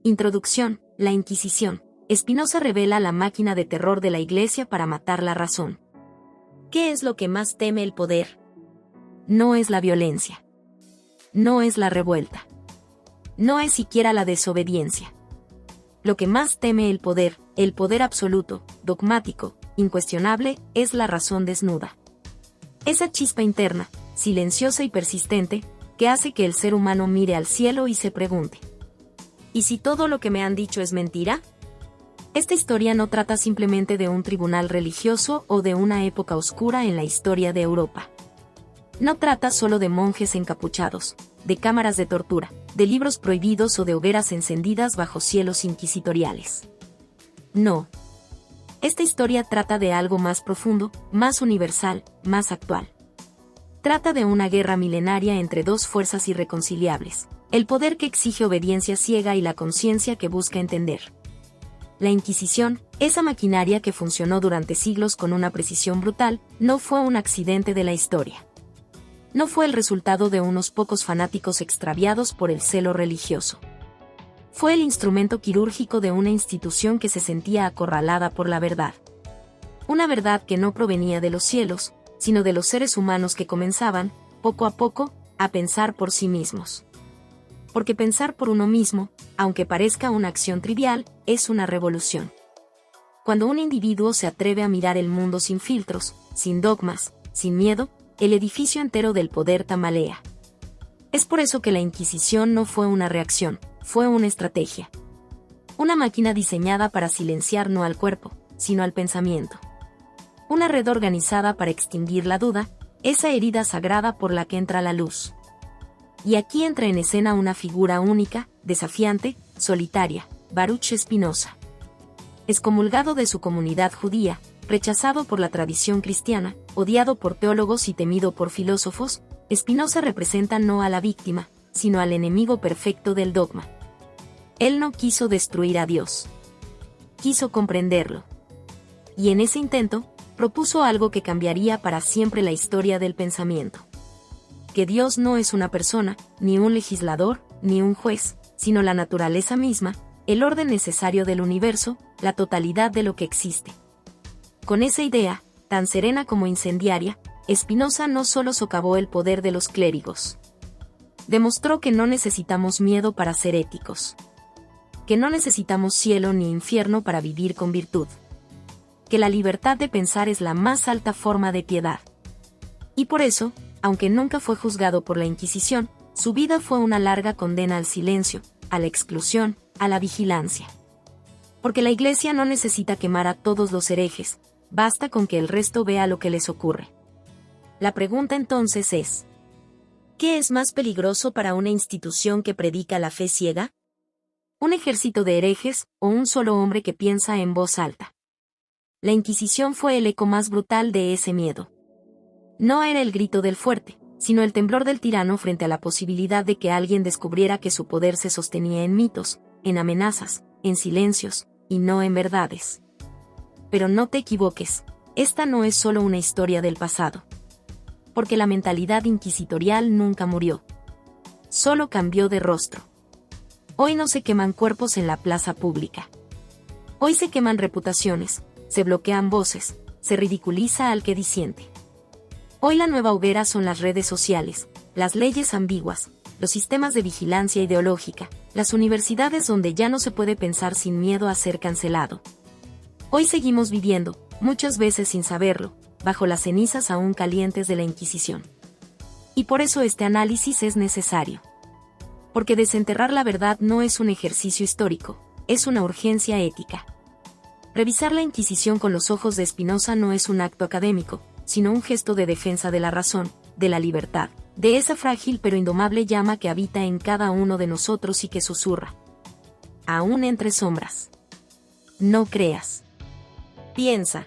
Introducción. La Inquisición. Spinoza revela la máquina de terror de la Iglesia para matar la razón. ¿Qué es lo que más teme el poder? No es la violencia. No es la revuelta. No es siquiera la desobediencia. Lo que más teme el poder absoluto, dogmático, incuestionable, es la razón desnuda. Esa chispa interna, silenciosa y persistente, que hace que el ser humano mire al cielo y se pregunte: ¿y si todo lo que me han dicho es mentira? Esta historia no trata simplemente de un tribunal religioso o de una época oscura en la historia de Europa. No trata solo de monjes encapuchados, de cámaras de tortura, de libros prohibidos o de hogueras encendidas bajo cielos inquisitoriales. No. Esta historia trata de algo más profundo, más universal, más actual. Trata de una guerra milenaria entre dos fuerzas irreconciliables: el poder que exige obediencia ciega y la conciencia que busca entender. La Inquisición, esa maquinaria que funcionó durante siglos con una precisión brutal, no fue un accidente de la historia. No fue el resultado de unos pocos fanáticos extraviados por el celo religioso. Fue el instrumento quirúrgico de una institución que se sentía acorralada por la verdad. Una verdad que no provenía de los cielos, sino de los seres humanos que comenzaban, poco a poco, a pensar por sí mismos. Porque pensar por uno mismo, aunque parezca una acción trivial, es una revolución. Cuando un individuo se atreve a mirar el mundo sin filtros, sin dogmas, sin miedo, el edificio entero del poder tambalea. Es por eso que la Inquisición no fue una reacción, fue una estrategia. Una máquina diseñada para silenciar no al cuerpo, sino al pensamiento. Una red organizada para extinguir la duda, esa herida sagrada por la que entra la luz. Y aquí entra en escena una figura única, desafiante, solitaria: Baruch Spinoza. Excomulgado de su comunidad judía, rechazado por la tradición cristiana, odiado por teólogos y temido por filósofos, Spinoza representa no a la víctima, sino al enemigo perfecto del dogma. Él no quiso destruir a Dios. Quiso comprenderlo. Y en ese intento, propuso algo que cambiaría para siempre la historia del pensamiento. Que Dios no es una persona, ni un legislador, ni un juez, sino la naturaleza misma, el orden necesario del universo, la totalidad de lo que existe. Con esa idea, tan serena como incendiaria, Spinoza no solo socavó el poder de los clérigos. Demostró que no necesitamos miedo para ser éticos. Que no necesitamos cielo ni infierno para vivir con virtud. Que la libertad de pensar es la más alta forma de piedad. Y por eso, aunque nunca fue juzgado por la Inquisición, su vida fue una larga condena al silencio, a la exclusión, a la vigilancia. Porque la Iglesia no necesita quemar a todos los herejes, basta con que el resto vea lo que les ocurre. La pregunta entonces es: ¿qué es más peligroso para una institución que predica la fe ciega? ¿Un ejército de herejes, o un solo hombre que piensa en voz alta? La Inquisición fue el eco más brutal de ese miedo. No era el grito del fuerte, sino el temblor del tirano frente a la posibilidad de que alguien descubriera que su poder se sostenía en mitos, en amenazas, en silencios, y no en verdades. Pero no te equivoques, esta no es solo una historia del pasado. Porque la mentalidad inquisitorial nunca murió. Solo cambió de rostro. Hoy no se queman cuerpos en la plaza pública. Hoy se queman reputaciones, se bloquean voces, se ridiculiza al que disiente. Hoy la nueva hoguera son las redes sociales, las leyes ambiguas, los sistemas de vigilancia ideológica, las universidades donde ya no se puede pensar sin miedo a ser cancelado. Hoy seguimos viviendo, muchas veces sin saberlo, bajo las cenizas aún calientes de la Inquisición. Y por eso este análisis es necesario. Porque desenterrar la verdad no es un ejercicio histórico, es una urgencia ética. Revisar la Inquisición con los ojos de Spinoza no es un acto académico, sino un gesto de defensa de la razón, de la libertad, de esa frágil pero indomable llama que habita en cada uno de nosotros y que susurra. Aún entre sombras. No creas. Piensa.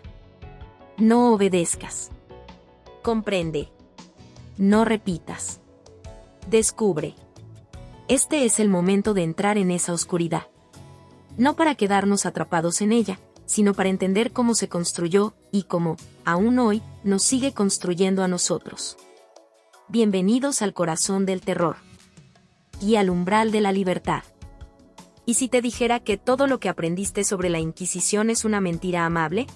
No obedezcas. Comprende. No repitas. Descubre. Este es el momento de entrar en esa oscuridad. No para quedarnos atrapados en ella, sino para entender cómo se construyó, y cómo, aún hoy, nos sigue construyendo a nosotros. Bienvenidos al corazón del terror. Y al umbral de la libertad. ¿Y si te dijera que todo lo que aprendiste sobre la Inquisición es una mentira amable?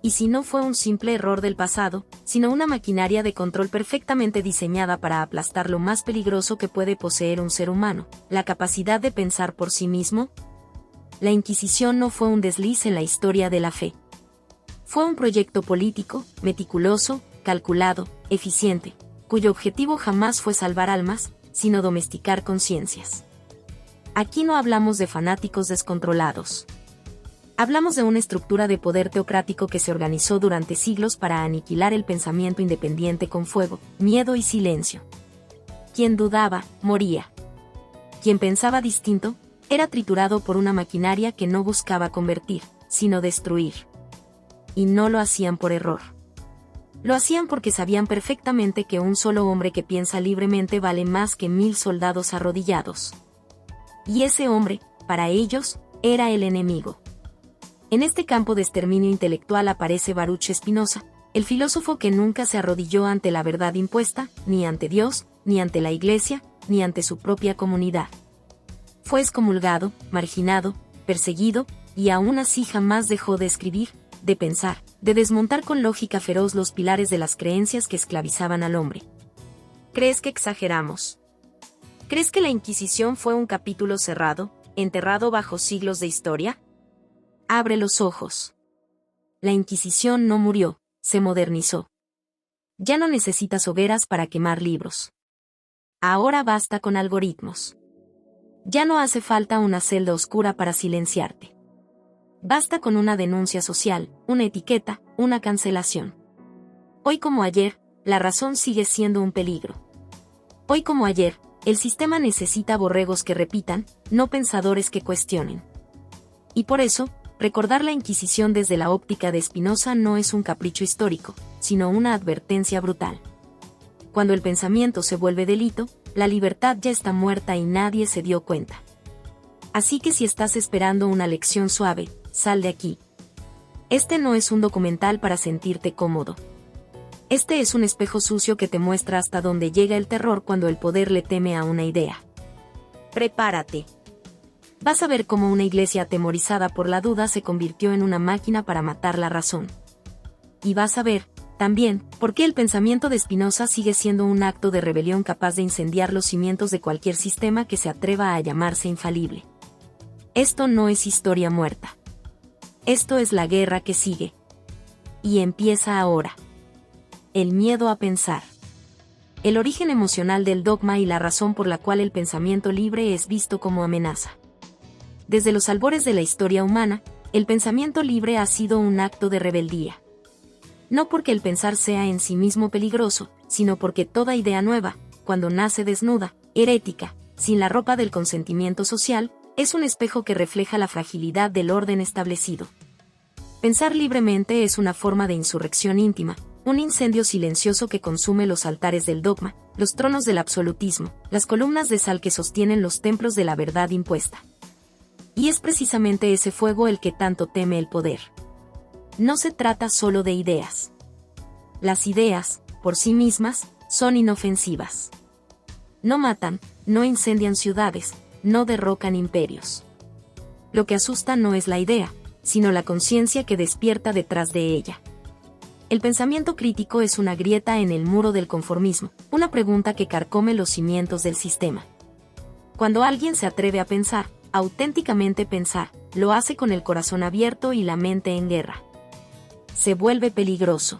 ¿Y si no fue un simple error del pasado, sino una maquinaria de control perfectamente diseñada para aplastar lo más peligroso que puede poseer un ser humano, la capacidad de pensar por sí mismo? La Inquisición no fue un desliz en la historia de la fe. Fue un proyecto político, meticuloso, calculado, eficiente, cuyo objetivo jamás fue salvar almas, sino domesticar conciencias. Aquí no hablamos de fanáticos descontrolados. Hablamos de una estructura de poder teocrático que se organizó durante siglos para aniquilar el pensamiento independiente con fuego, miedo y silencio. Quien dudaba, moría. Quien pensaba distinto, era triturado por una maquinaria que no buscaba convertir, sino destruir. Y no lo hacían por error. Lo hacían porque sabían perfectamente que un solo hombre que piensa libremente vale más que 1000 soldados arrodillados. Y ese hombre, para ellos, era el enemigo. En este campo de exterminio intelectual aparece Baruch Spinoza, el filósofo que nunca se arrodilló ante la verdad impuesta, ni ante Dios, ni ante la Iglesia, ni ante su propia comunidad. Fue excomulgado, marginado, perseguido, y aún así jamás dejó de escribir, de pensar, de desmontar con lógica feroz los pilares de las creencias que esclavizaban al hombre. ¿Crees que exageramos? ¿Crees que la Inquisición fue un capítulo cerrado, enterrado bajo siglos de historia? Abre los ojos. La Inquisición no murió, se modernizó. Ya no necesitas hogueras para quemar libros. Ahora basta con algoritmos. Ya no hace falta una celda oscura para silenciarte. Basta con una denuncia social, una etiqueta, una cancelación. Hoy como ayer, la razón sigue siendo un peligro. Hoy como ayer, el sistema necesita borregos que repitan, no pensadores que cuestionen. Y por eso, recordar la Inquisición desde la óptica de Spinoza no es un capricho histórico, sino una advertencia brutal. Cuando el pensamiento se vuelve delito, la libertad ya está muerta y nadie se dio cuenta. Así que si estás esperando una lección suave, sal de aquí. Este no es un documental para sentirte cómodo. Este es un espejo sucio que te muestra hasta dónde llega el terror cuando el poder le teme a una idea. Prepárate. Vas a ver cómo una iglesia atemorizada por la duda se convirtió en una máquina para matar la razón. Y vas a ver, también, por qué el pensamiento de Spinoza sigue siendo un acto de rebelión capaz de incendiar los cimientos de cualquier sistema que se atreva a llamarse infalible. Esto no es historia muerta. Esto es la guerra que sigue. Y empieza ahora. El miedo a pensar. El origen emocional del dogma y la razón por la cual el pensamiento libre es visto como amenaza. Desde los albores de la historia humana, el pensamiento libre ha sido un acto de rebeldía. No porque el pensar sea en sí mismo peligroso, sino porque toda idea nueva, cuando nace desnuda, herética, sin la ropa del consentimiento social, es un espejo que refleja la fragilidad del orden establecido. Pensar libremente es una forma de insurrección íntima, un incendio silencioso que consume los altares del dogma, los tronos del absolutismo, las columnas de sal que sostienen los templos de la verdad impuesta. Y es precisamente ese fuego el que tanto teme el poder. No se trata solo de ideas. Las ideas, por sí mismas, son inofensivas. No matan, no incendian ciudades, no derrocan imperios. Lo que asusta no es la idea, sino la conciencia que despierta detrás de ella. El pensamiento crítico es una grieta en el muro del conformismo, una pregunta que carcome los cimientos del sistema. Cuando alguien se atreve a pensar, auténticamente pensar, lo hace con el corazón abierto y la mente en guerra. Se vuelve peligroso.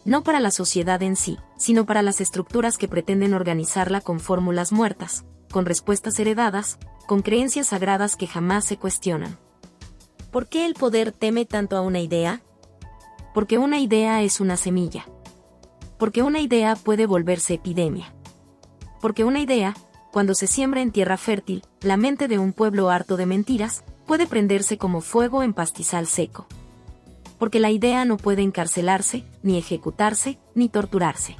No para la sociedad en sí, sino para las estructuras que pretenden organizarla con fórmulas muertas, con respuestas heredadas, con creencias sagradas que jamás se cuestionan. ¿Por qué el poder teme tanto a una idea? Porque una idea es una semilla. Porque una idea puede volverse epidemia. Porque una idea, cuando se siembra en tierra fértil, la mente de un pueblo harto de mentiras, puede prenderse como fuego en pastizal seco. Porque la idea no puede encarcelarse, ni ejecutarse, ni torturarse.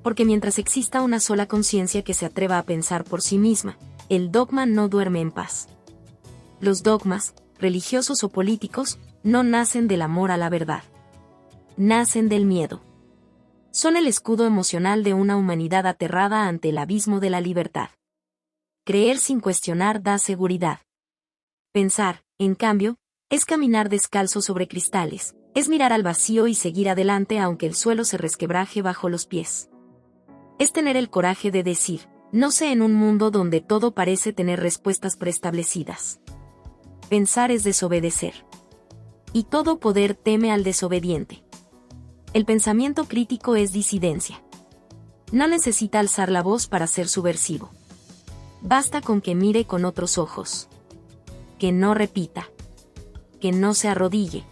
Porque mientras exista una sola conciencia que se atreva a pensar por sí misma, el dogma no duerme en paz. Los dogmas, religiosos o políticos, no nacen del amor a la verdad. Nacen del miedo. Son el escudo emocional de una humanidad aterrada ante el abismo de la libertad. Creer sin cuestionar da seguridad. Pensar, en cambio, es caminar descalzo sobre cristales, es mirar al vacío y seguir adelante aunque el suelo se resquebraje bajo los pies. Es tener el coraje de decir, no sé, en un mundo donde todo parece tener respuestas preestablecidas. Pensar es desobedecer. Y todo poder teme al desobediente. El pensamiento crítico es disidencia. No necesita alzar la voz para ser subversivo. Basta con que mire con otros ojos. Que no repita. Que no se arrodille.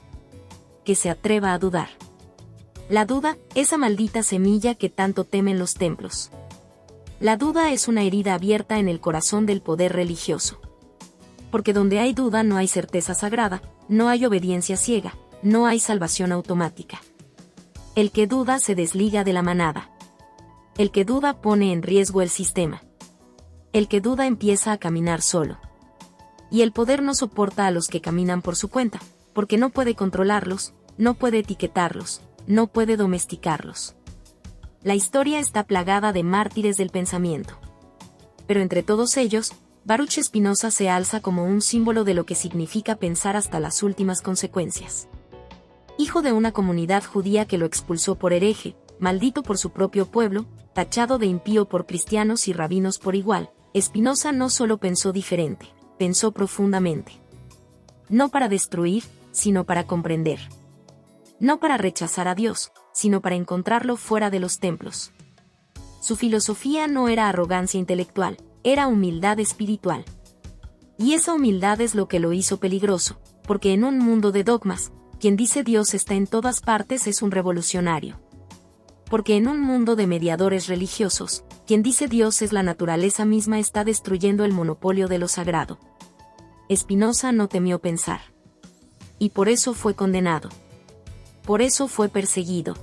Que se atreva a dudar. La duda, esa maldita semilla que tanto temen los templos. La duda es una herida abierta en el corazón del poder religioso. Porque donde hay duda no hay certeza sagrada, no hay obediencia ciega, no hay salvación automática. El que duda se desliga de la manada. El que duda pone en riesgo el sistema. El que duda empieza a caminar solo. Y el poder no soporta a los que caminan por su cuenta, porque no puede controlarlos, no puede etiquetarlos, no puede domesticarlos. La historia está plagada de mártires del pensamiento. Pero entre todos ellos, Baruch Spinoza se alza como un símbolo de lo que significa pensar hasta las últimas consecuencias. Hijo de una comunidad judía que lo expulsó por hereje, maldito por su propio pueblo, tachado de impío por cristianos y rabinos por igual, Spinoza no solo pensó diferente, pensó profundamente. No para destruir, sino para comprender. No para rechazar a Dios, sino para encontrarlo fuera de los templos. Su filosofía no era arrogancia intelectual, era humildad espiritual. Y esa humildad es lo que lo hizo peligroso, porque en un mundo de dogmas, quien dice Dios está en todas partes es un revolucionario. Porque en un mundo de mediadores religiosos, quien dice Dios es la naturaleza misma está destruyendo el monopolio de lo sagrado. Spinoza no temió pensar. Y por eso fue condenado. Por eso fue perseguido.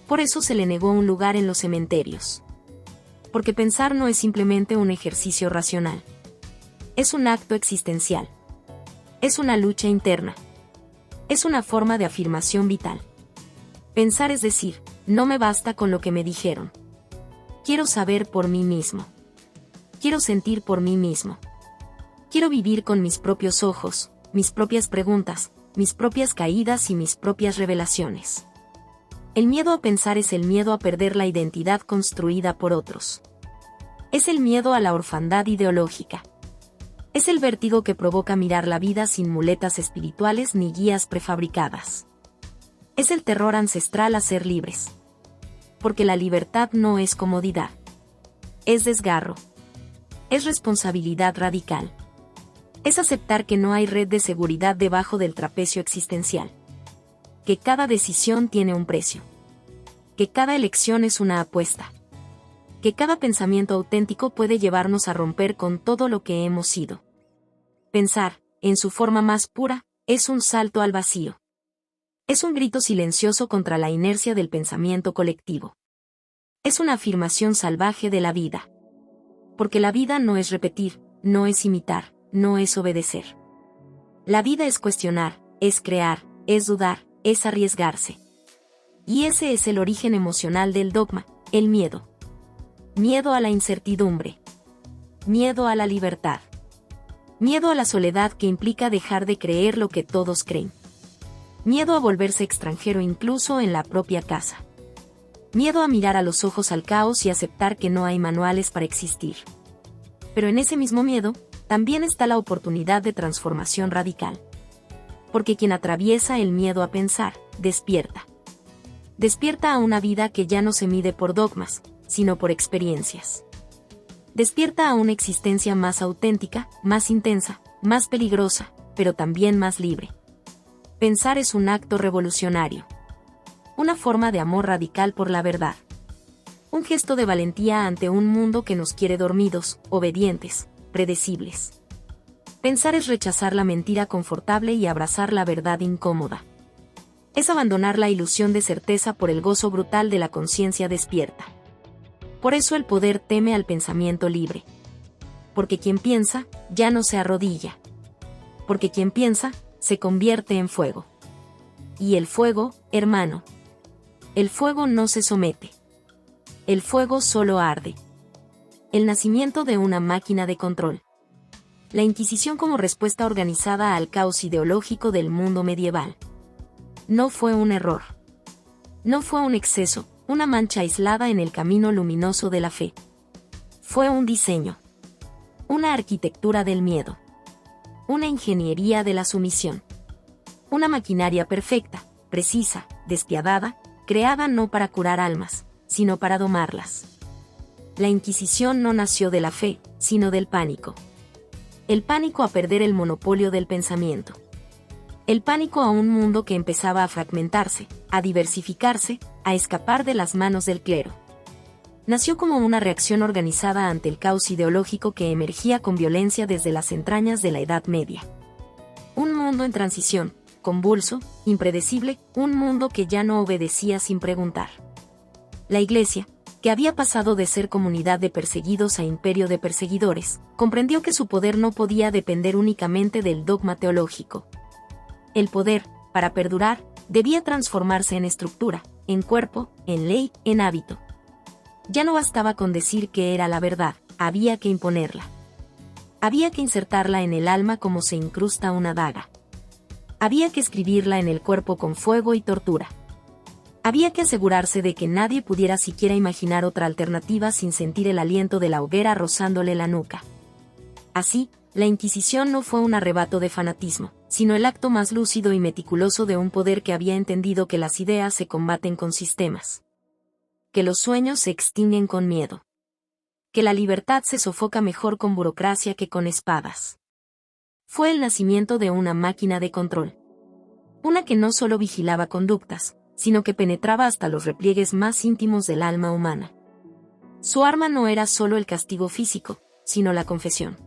Por eso se le negó un lugar en los cementerios. Porque pensar no es simplemente un ejercicio racional. Es un acto existencial. Es una lucha interna. Es una forma de afirmación vital. Pensar es decir, no me basta con lo que me dijeron. Quiero saber por mí mismo. Quiero sentir por mí mismo. Quiero vivir con mis propios ojos, mis propias preguntas, mis propias caídas y mis propias revelaciones. El miedo a pensar es el miedo a perder la identidad construida por otros. Es el miedo a la orfandad ideológica. Es el vértigo que provoca mirar la vida sin muletas espirituales ni guías prefabricadas. Es el terror ancestral a ser libres. Porque la libertad no es comodidad. Es desgarro. Es responsabilidad radical. Es aceptar que no hay red de seguridad debajo del trapecio existencial. Que cada decisión tiene un precio. Que cada elección es una apuesta. Que cada pensamiento auténtico puede llevarnos a romper con todo lo que hemos sido. Pensar, en su forma más pura, es un salto al vacío. Es un grito silencioso contra la inercia del pensamiento colectivo. Es una afirmación salvaje de la vida. Porque la vida no es repetir, no es imitar, no es obedecer. La vida es cuestionar, es crear, es dudar, es arriesgarse. Y ese es el origen emocional del dogma, el miedo. Miedo a la incertidumbre. Miedo a la libertad. Miedo a la soledad que implica dejar de creer lo que todos creen. Miedo a volverse extranjero incluso en la propia casa. Miedo a mirar a los ojos al caos y aceptar que no hay manuales para existir. Pero en ese mismo miedo, también está la oportunidad de transformación radical. Porque quien atraviesa el miedo a pensar, despierta. Despierta a una vida que ya no se mide por dogmas, sino por experiencias. Despierta a una existencia más auténtica, más intensa, más peligrosa, pero también más libre. Pensar es un acto revolucionario. Una forma de amor radical por la verdad. Un gesto de valentía ante un mundo que nos quiere dormidos, obedientes, predecibles. Pensar es rechazar la mentira confortable y abrazar la verdad incómoda. Es abandonar la ilusión de certeza por el gozo brutal de la conciencia despierta. Por eso el poder teme al pensamiento libre. Porque quien piensa, ya no se arrodilla. Porque quien piensa, se convierte en fuego. Y el fuego, hermano. El fuego no se somete. El fuego solo arde. El nacimiento de una máquina de control. La Inquisición como respuesta organizada al caos ideológico del mundo medieval. No fue un error. No fue un exceso, una mancha aislada en el camino luminoso de la fe. Fue un diseño. Una arquitectura del miedo. Una ingeniería de la sumisión. Una maquinaria perfecta, precisa, despiadada, creada no para curar almas, sino para domarlas. La Inquisición no nació de la fe, sino del pánico. El pánico a perder el monopolio del pensamiento. El pánico a un mundo que empezaba a fragmentarse, a diversificarse, a escapar de las manos del clero. Nació como una reacción organizada ante el caos ideológico que emergía con violencia desde las entrañas de la Edad Media. Un mundo en transición, convulso, impredecible, un mundo que ya no obedecía sin preguntar. La Iglesia, que había pasado de ser comunidad de perseguidos a imperio de perseguidores, comprendió que su poder no podía depender únicamente del dogma teológico. El poder, para perdurar, debía transformarse en estructura, en cuerpo, en ley, en hábito. Ya no bastaba con decir que era la verdad, había que imponerla. Había que insertarla en el alma como se incrusta una daga. Había que escribirla en el cuerpo con fuego y tortura. Había que asegurarse de que nadie pudiera siquiera imaginar otra alternativa sin sentir el aliento de la hoguera rozándole la nuca. Así, la Inquisición no fue un arrebato de fanatismo, sino el acto más lúcido y meticuloso de un poder que había entendido que las ideas se combaten con sistemas. Que los sueños se extinguen con miedo. Que la libertad se sofoca mejor con burocracia que con espadas. Fue el nacimiento de una máquina de control. Una que no solo vigilaba conductas, sino que penetraba hasta los repliegues más íntimos del alma humana. Su arma no era solo el castigo físico, sino la confesión.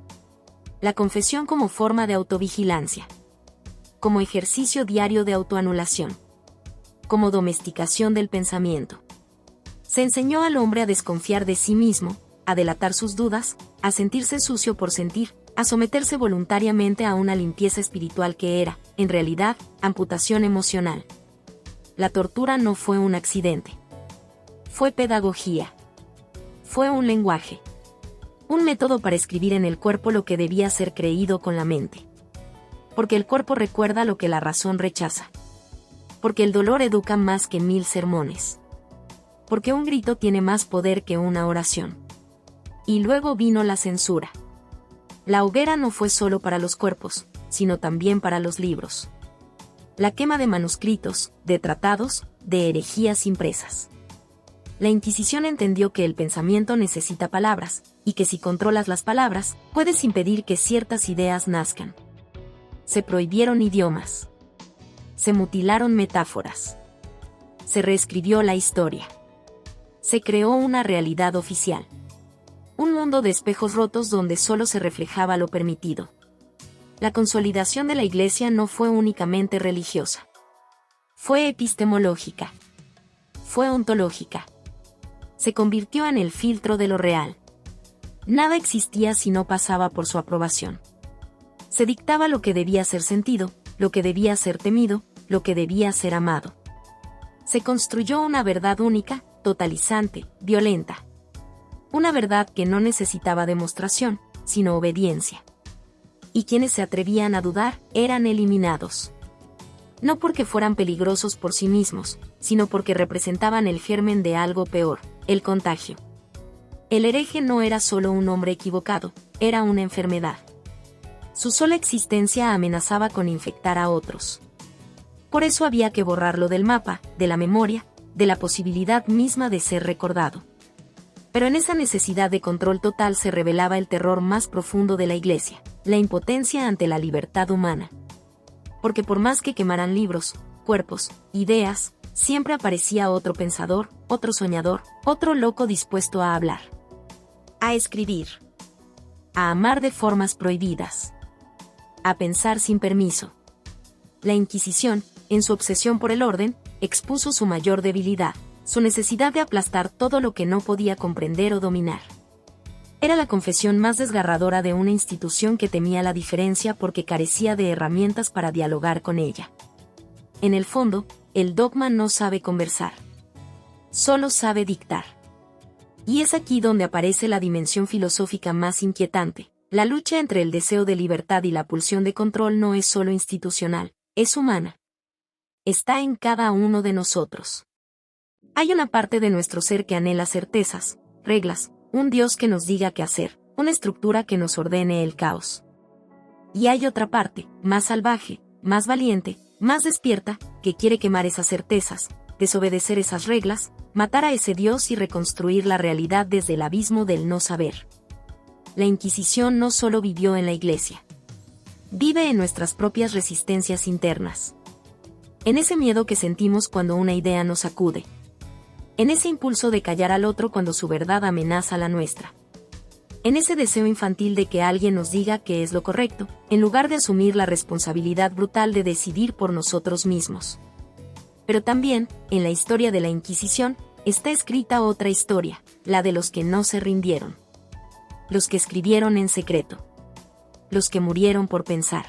La confesión como forma de autovigilancia. Como ejercicio diario de autoanulación. Como domesticación del pensamiento. Se enseñó al hombre a desconfiar de sí mismo, a delatar sus dudas, a sentirse sucio por sentir, a someterse voluntariamente a una limpieza espiritual que era, en realidad, amputación emocional. La tortura no fue un accidente. Fue pedagogía. Fue un lenguaje. Un método para escribir en el cuerpo lo que debía ser creído con la mente. Porque el cuerpo recuerda lo que la razón rechaza. Porque el dolor educa más que 1000 sermones. Porque un grito tiene más poder que una oración. Y luego vino la censura. La hoguera no fue solo para los cuerpos, sino también para los libros. La quema de manuscritos, de tratados, de herejías impresas. La Inquisición entendió que el pensamiento necesita palabras, y que si controlas las palabras, puedes impedir que ciertas ideas nazcan. Se prohibieron idiomas. Se mutilaron metáforas. Se reescribió la historia. Se creó una realidad oficial. Un mundo de espejos rotos donde solo se reflejaba lo permitido. La consolidación de la Iglesia no fue únicamente religiosa. Fue epistemológica. Fue ontológica. Se convirtió en el filtro de lo real. Nada existía si no pasaba por su aprobación. Se dictaba lo que debía ser sentido, lo que debía ser temido, lo que debía ser amado. Se construyó una verdad única, totalizante, violenta. Una verdad que no necesitaba demostración, sino obediencia. Y quienes se atrevían a dudar, eran eliminados. No porque fueran peligrosos por sí mismos, sino porque representaban el germen de algo peor, el contagio. El hereje no era solo un hombre equivocado, era una enfermedad. Su sola existencia amenazaba con infectar a otros. Por eso había que borrarlo del mapa, de la memoria, de la posibilidad misma de ser recordado. Pero en esa necesidad de control total se revelaba el terror más profundo de la Iglesia, la impotencia ante la libertad humana. Porque por más que quemaran libros, cuerpos, ideas, siempre aparecía otro pensador, otro soñador, otro loco dispuesto a hablar. A escribir. A amar de formas prohibidas. A pensar sin permiso. La Inquisición, en su obsesión por el orden, expuso su mayor debilidad, su necesidad de aplastar todo lo que no podía comprender o dominar. Era la confesión más desgarradora de una institución que temía la diferencia porque carecía de herramientas para dialogar con ella. En el fondo, el dogma no sabe conversar. Solo sabe dictar. Y es aquí donde aparece la dimensión filosófica más inquietante. La lucha entre el deseo de libertad y la pulsión de control no es solo institucional, es humana. Está en cada uno de nosotros. Hay una parte de nuestro ser que anhela certezas, reglas, un Dios que nos diga qué hacer, una estructura que nos ordene el caos. Y hay otra parte, más salvaje, más valiente, más despierta, que quiere quemar esas certezas, desobedecer esas reglas, matar a ese Dios y reconstruir la realidad desde el abismo del no saber. La Inquisición no solo vivió en la Iglesia. Vive en nuestras propias resistencias internas. En ese miedo que sentimos cuando una idea nos sacude. En ese impulso de callar al otro cuando su verdad amenaza la nuestra. En ese deseo infantil de que alguien nos diga qué es lo correcto, en lugar de asumir la responsabilidad brutal de decidir por nosotros mismos. Pero también, en la historia de la Inquisición, está escrita otra historia, la de los que no se rindieron. Los que escribieron en secreto. Los que murieron por pensar.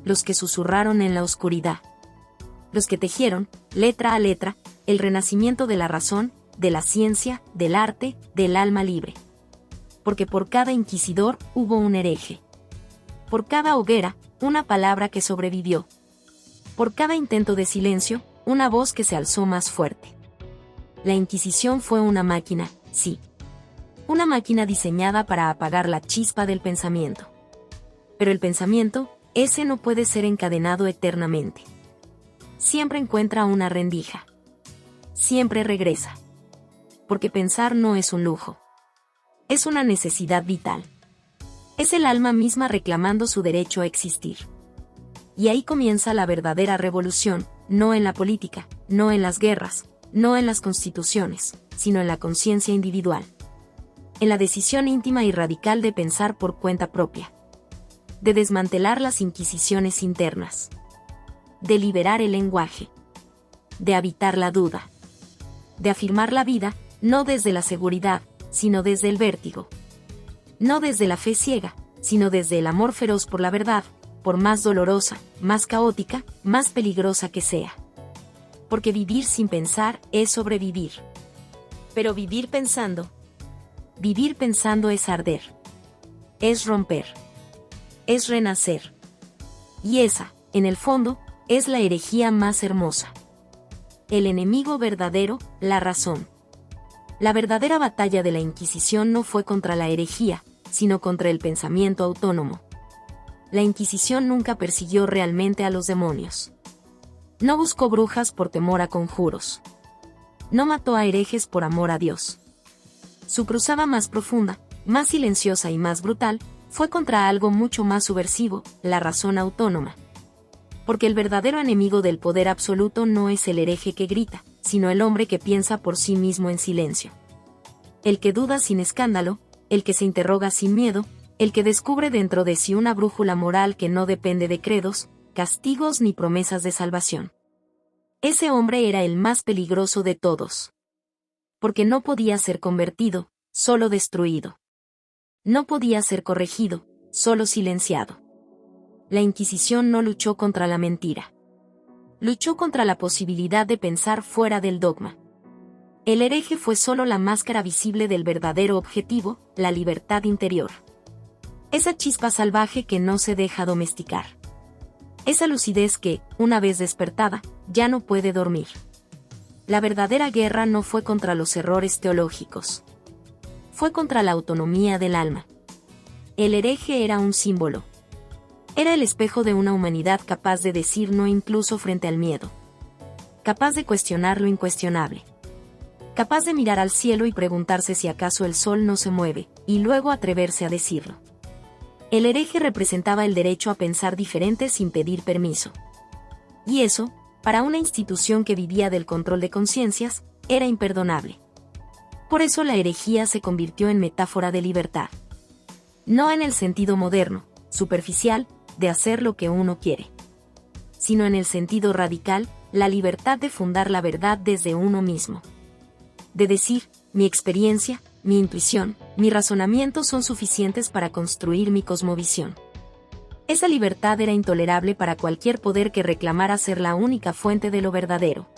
Los que susurraron en la oscuridad. Los que tejieron, letra a letra, el renacimiento de la razón, de la ciencia, del arte, del alma libre. Porque por cada inquisidor hubo un hereje. Por cada hoguera, una palabra que sobrevivió. Por cada intento de silencio, una voz que se alzó más fuerte. La Inquisición fue una máquina, sí. Una máquina diseñada para apagar la chispa del pensamiento. Pero el pensamiento, ese no puede ser encadenado eternamente. Siempre encuentra una rendija. Siempre regresa. Porque pensar no es un lujo. Es una necesidad vital. Es el alma misma reclamando su derecho a existir. Y ahí comienza la verdadera revolución, no en la política, no en las guerras, no en las constituciones, sino en la conciencia individual. En la decisión íntima y radical de pensar por cuenta propia. De desmantelar las inquisiciones internas. De liberar el lenguaje. De habitar la duda. De afirmar la vida, no desde la seguridad, sino desde el vértigo. No desde la fe ciega, sino desde el amor feroz por la verdad, por más dolorosa, más caótica, más peligrosa que sea. Porque vivir sin pensar es sobrevivir. Pero vivir pensando es arder. Es romper. Es renacer. Y esa, en el fondo, es la herejía más hermosa. El enemigo verdadero, la razón. La verdadera batalla de la Inquisición no fue contra la herejía, sino contra el pensamiento autónomo. La Inquisición nunca persiguió realmente a los demonios. No buscó brujas por temor a conjuros. No mató a herejes por amor a Dios. Su cruzada más profunda, más silenciosa y más brutal, fue contra algo mucho más subversivo, la razón autónoma. Porque el verdadero enemigo del poder absoluto no es el hereje que grita, sino el hombre que piensa por sí mismo en silencio. El que duda sin escándalo, el que se interroga sin miedo, el que descubre dentro de sí una brújula moral que no depende de credos, castigos ni promesas de salvación. Ese hombre era el más peligroso de todos. Porque no podía ser convertido, solo destruido. No podía ser corregido, solo silenciado. La Inquisición no luchó contra la mentira. Luchó contra la posibilidad de pensar fuera del dogma. El hereje fue solo la máscara visible del verdadero objetivo, la libertad interior. Esa chispa salvaje que no se deja domesticar. Esa lucidez que, una vez despertada, ya no puede dormir. La verdadera guerra no fue contra los errores teológicos. Fue contra la autonomía del alma. El hereje era un símbolo. Era el espejo de una humanidad capaz de decir no incluso frente al miedo. Capaz de cuestionar lo incuestionable. Capaz de mirar al cielo y preguntarse si acaso el sol no se mueve, y luego atreverse a decirlo. El hereje representaba el derecho a pensar diferente sin pedir permiso. Y eso, para una institución que vivía del control de conciencias, era imperdonable. Por eso la herejía se convirtió en metáfora de libertad. No en el sentido moderno, superficial, de hacer lo que uno quiere. Sino en el sentido radical, la libertad de fundar la verdad desde uno mismo. De decir, mi experiencia, mi intuición, mi razonamiento son suficientes para construir mi cosmovisión. Esa libertad era intolerable para cualquier poder que reclamara ser la única fuente de lo verdadero.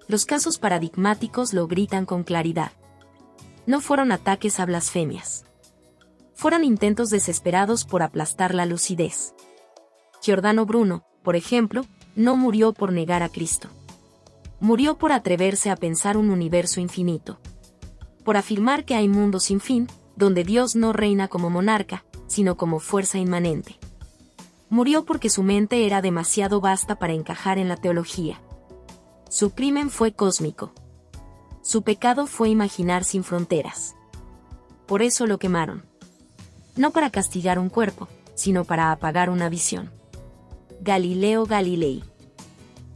Los casos paradigmáticos lo gritan con claridad. no fueron ataques a blasfemias. Fueron intentos desesperados por aplastar la lucidez. Giordano Bruno, por ejemplo, no murió por negar a Cristo. Murió por atreverse a pensar un universo infinito. Por afirmar que hay mundos sin fin, donde Dios no reina como monarca, sino como fuerza inmanente. Murió porque su mente era demasiado vasta para encajar en la teología. Su crimen fue cósmico. Su pecado fue imaginar sin fronteras. Por eso lo quemaron. No para castigar un cuerpo, sino para apagar una visión. Galileo Galilei.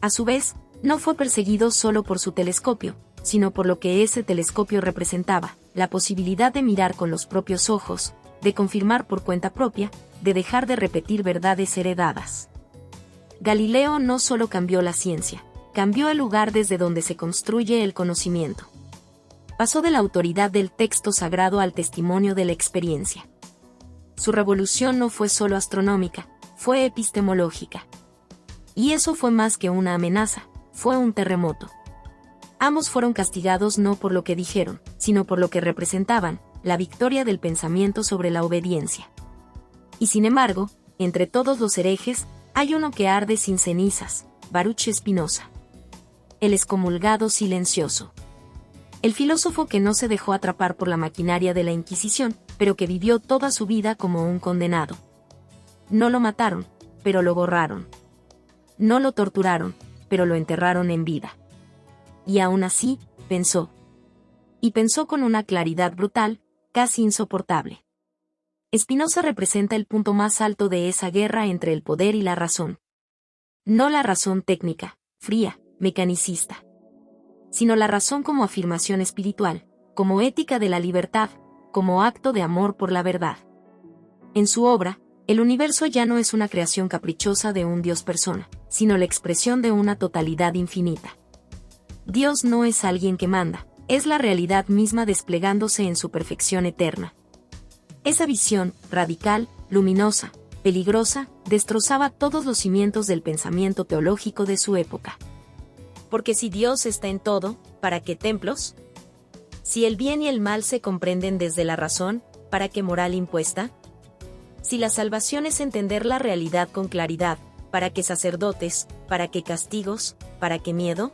A su vez, no fue perseguido solo por su telescopio, sino por lo que ese telescopio representaba, la posibilidad de mirar con los propios ojos, de confirmar por cuenta propia, de dejar de repetir verdades heredadas. Galileo no solo cambió la ciencia, cambió el lugar desde donde se construye el conocimiento. Pasó de la autoridad del texto sagrado al testimonio de la experiencia. Su revolución no fue solo astronómica, fue epistemológica. Y eso fue más que una amenaza, fue un terremoto. Ambos fueron castigados no por lo que dijeron, sino por lo que representaban, la victoria del pensamiento sobre la obediencia. Y sin embargo, entre todos los herejes, hay uno que arde sin cenizas, Baruch Spinoza. El excomulgado silencioso. El filósofo que no se dejó atrapar por la maquinaria de la Inquisición, pero que vivió toda su vida como un condenado. No lo mataron, pero lo borraron. No lo torturaron, pero lo enterraron en vida. Y aún así, pensó. Y pensó con una claridad brutal, casi insoportable. Spinoza representa el punto más alto de esa guerra entre el poder y la razón. No la razón técnica, fría, mecanicista. Sino la razón como afirmación espiritual, como ética de la libertad, como acto de amor por la verdad. En su obra, el universo ya no es una creación caprichosa de un Dios persona, sino la expresión de una totalidad infinita. Dios no es alguien que manda, es la realidad misma desplegándose en su perfección eterna. Esa visión, radical, luminosa, peligrosa, destrozaba todos los cimientos del pensamiento teológico de su época. Porque si Dios está en todo, ¿para qué templos? Si el bien y el mal se comprenden desde la razón, ¿para qué moral impuesta? Si la salvación es entender la realidad con claridad, ¿para qué sacerdotes, para qué castigos, para qué miedo?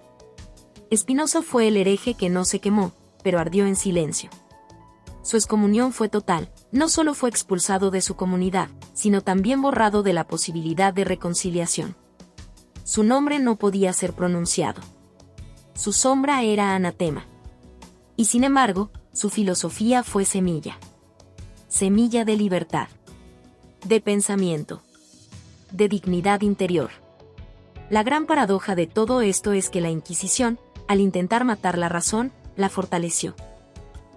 Spinoza fue el hereje que no se quemó, pero ardió en silencio. Su excomunión fue total, no solo fue expulsado de su comunidad, sino también borrado de la posibilidad de reconciliación. Su nombre no podía ser pronunciado. Su sombra era anatema. Y sin embargo, su filosofía fue semilla. Semilla de libertad. De pensamiento. De dignidad interior. La gran paradoja de todo esto es que la Inquisición, al intentar matar la razón, la fortaleció.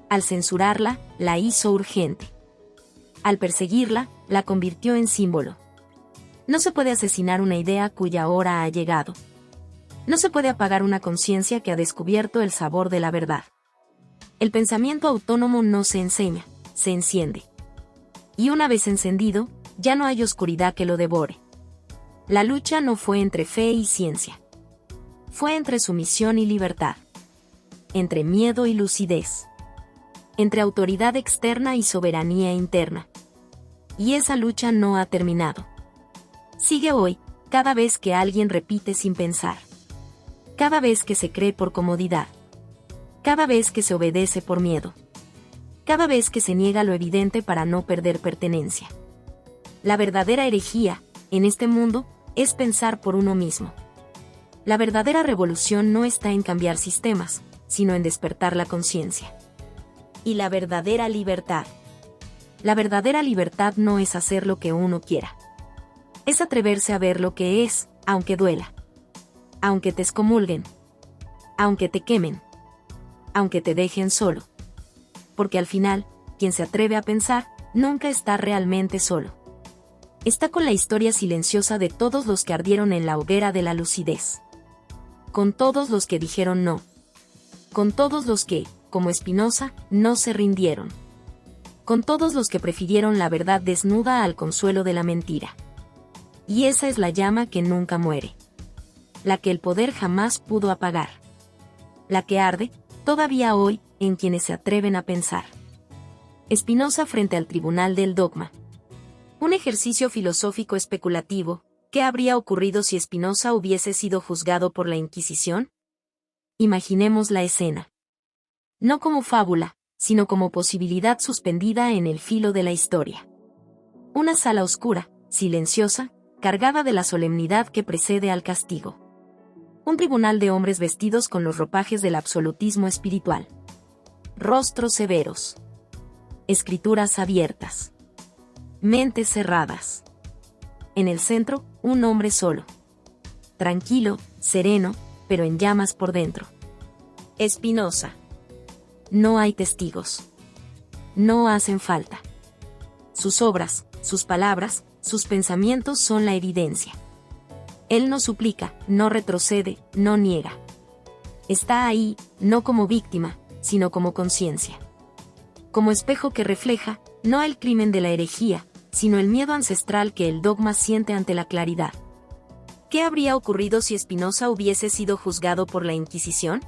Al censurarla, la hizo urgente. Al perseguirla, la convirtió en símbolo. No se puede asesinar una idea cuya hora ha llegado. No se puede apagar una conciencia que ha descubierto el sabor de la verdad. El pensamiento autónomo no se enseña, se enciende. Y una vez encendido, ya no hay oscuridad que lo devore. La lucha no fue entre fe y ciencia. Fue entre sumisión y libertad. Entre miedo y lucidez. Entre autoridad externa y soberanía interna. Y esa lucha no ha terminado. Sigue hoy, cada vez que alguien repite sin pensar. Cada vez que se cree por comodidad. Cada vez que se obedece por miedo. Cada vez que se niega lo evidente para no perder pertenencia. La verdadera herejía, en este mundo, es pensar por uno mismo. La verdadera revolución no está en cambiar sistemas, sino en despertar la conciencia. Y la verdadera libertad. La verdadera libertad no es hacer lo que uno quiera. Es atreverse a ver lo que es, aunque duela. Aunque te excomulguen. Aunque te quemen. Aunque te dejen solo. Porque al final, quien se atreve a pensar, nunca está realmente solo. Está con la historia silenciosa de todos los que ardieron en la hoguera de la lucidez. Con todos los que dijeron no. Con todos los que, como Spinoza, no se rindieron. Con todos los que prefirieron la verdad desnuda al consuelo de la mentira. Y esa es la llama que nunca muere. La que el poder jamás pudo apagar. La que arde, todavía hoy, en quienes se atreven a pensar. Spinoza frente al tribunal del dogma. Un ejercicio filosófico especulativo. ¿Qué habría ocurrido si Spinoza hubiese sido juzgado por la Inquisición? Imaginemos la escena. No como fábula, sino como posibilidad suspendida en el filo de la historia. Una sala oscura, silenciosa, cargada de la solemnidad que precede al castigo. Un tribunal de hombres vestidos con los ropajes del absolutismo espiritual. Rostros severos. Escrituras abiertas. Mentes cerradas. En el centro, un hombre solo. Tranquilo, sereno, pero en llamas por dentro. Spinoza. No hay testigos. No hacen falta. Sus obras, sus palabras, sus pensamientos son la evidencia. Él no suplica, no retrocede, no niega. Está ahí, no como víctima, sino como conciencia. Como espejo que refleja, no el crimen de la herejía, sino el miedo ancestral que el dogma siente ante la claridad. ¿Qué habría ocurrido si Spinoza hubiese sido juzgado por la Inquisición?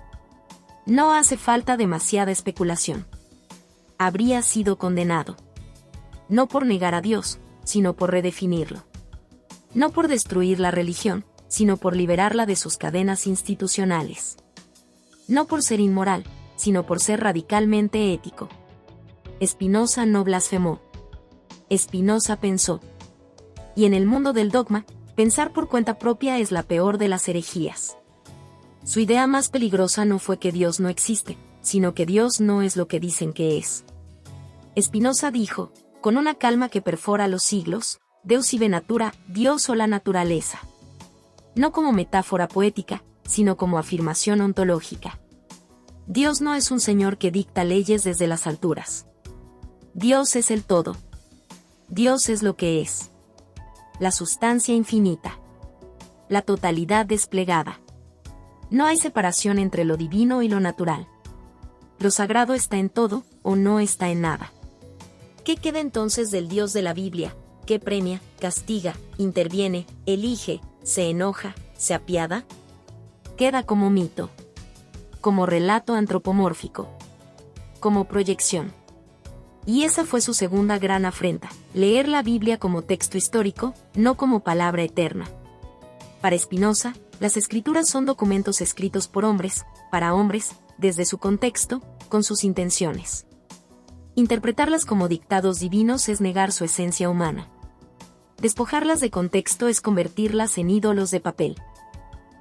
No hace falta demasiada especulación. Habría sido condenado. No por negar a Dios, sino por redefinirlo. No por destruir la religión, sino por liberarla de sus cadenas institucionales. No por ser inmoral, sino por ser radicalmente ético. Spinoza no blasfemó. Spinoza pensó. Y en el mundo del dogma, pensar por cuenta propia es la peor de las herejías. Su idea más peligrosa no fue que Dios no existe, sino que Dios no es lo que dicen que es. Spinoza dijo, con una calma que perfora los siglos, Deus ibe natura, Dios o la naturaleza. No como metáfora poética, sino como afirmación ontológica. Dios no es un señor que dicta leyes desde las alturas. Dios es el todo. Dios es lo que es. La sustancia infinita. La totalidad desplegada. No hay separación entre lo divino y lo natural. Lo sagrado está en todo, o no está en nada. ¿Qué queda entonces del Dios de la Biblia, que premia, castiga, interviene, elige, se enoja, se apiada? Queda como mito. Como relato antropomórfico. Como proyección. Y esa fue su segunda gran afrenta, leer la Biblia como texto histórico, no como palabra eterna. Para Spinoza, las escrituras son documentos escritos por hombres, para hombres, desde su contexto, con sus intenciones. Interpretarlas como dictados divinos es negar su esencia humana. Despojarlas de contexto es convertirlas en ídolos de papel.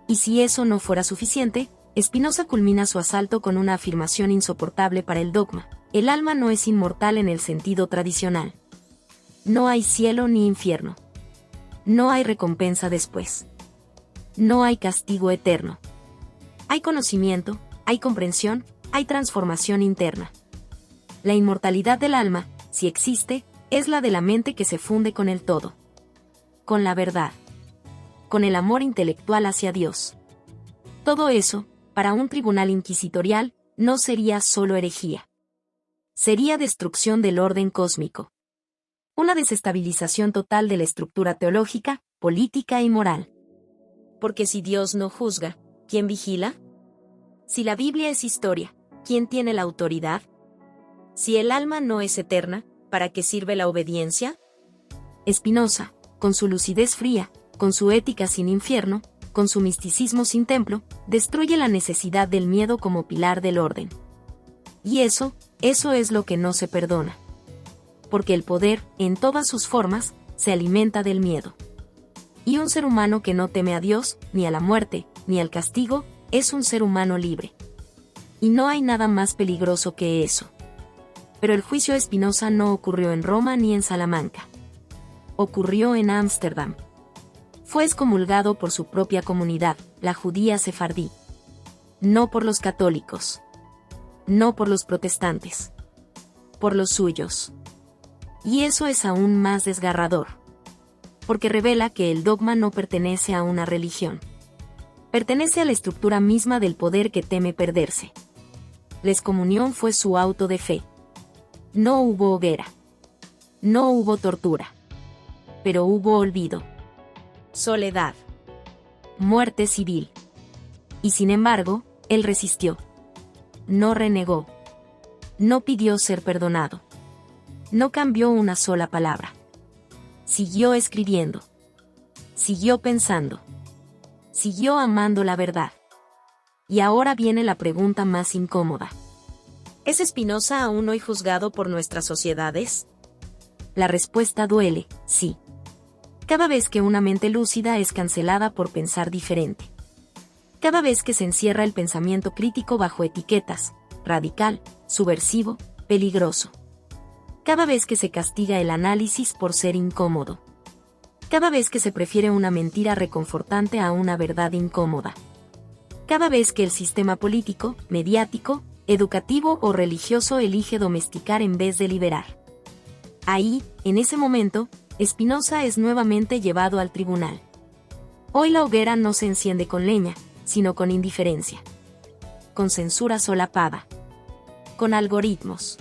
Y si eso no fuera suficiente, Spinoza culmina su asalto con una afirmación insoportable para el dogma. El alma no es inmortal en el sentido tradicional. No hay cielo ni infierno. No hay recompensa después. No hay castigo eterno. Hay conocimiento, hay comprensión, hay transformación interna. La inmortalidad del alma, si existe, es la de la mente que se funde con el todo. Con la verdad. Con el amor intelectual hacia Dios. Todo eso, para un tribunal inquisitorial, no sería solo herejía. Sería destrucción del orden cósmico. Una desestabilización total de la estructura teológica, política y moral. Porque si Dios no juzga, ¿quién vigila? Si la Biblia es historia, ¿quién tiene la autoridad? Si el alma no es eterna, ¿para qué sirve la obediencia? Spinoza, con su lucidez fría, con su ética sin infierno, con su misticismo sin templo, destruye la necesidad del miedo como pilar del orden. Y eso es lo que no se perdona. Porque el poder, en todas sus formas, se alimenta del miedo. Y un ser humano que no teme a Dios, ni a la muerte, ni al castigo, es un ser humano libre. Y no hay nada más peligroso que eso. Pero el juicio de Spinoza no ocurrió en Roma ni en Salamanca. Ocurrió en Ámsterdam. Fue excomulgado por su propia comunidad, la judía sefardí. No por los católicos. No por los protestantes. Por los suyos. Y eso es aún más desgarrador. Porque revela que el dogma no pertenece a una religión. Pertenece a la estructura misma del poder que teme perderse. La excomunión fue su auto de fe. No hubo hoguera. No hubo tortura. Pero hubo olvido. Soledad. Muerte civil. Y sin embargo, él resistió. No renegó. No pidió ser perdonado. No cambió una sola palabra. Siguió escribiendo. Siguió pensando. Siguió amando la verdad. Y ahora viene la pregunta más incómoda. ¿Es Spinoza aún hoy juzgado por nuestras sociedades? La respuesta duele, sí. Cada vez que una mente lúcida es cancelada por pensar diferente. Cada vez que se encierra el pensamiento crítico bajo etiquetas, radical, subversivo, peligroso. Cada vez que se castiga el análisis por ser incómodo. Cada vez que se prefiere una mentira reconfortante a una verdad incómoda. Cada vez que el sistema político, mediático, educativo o religioso elige domesticar en vez de liberar. Ahí, en ese momento, Spinoza es nuevamente llevado al tribunal. Hoy la hoguera no se enciende con leña, sino con indiferencia. Con censura solapada. Con algoritmos.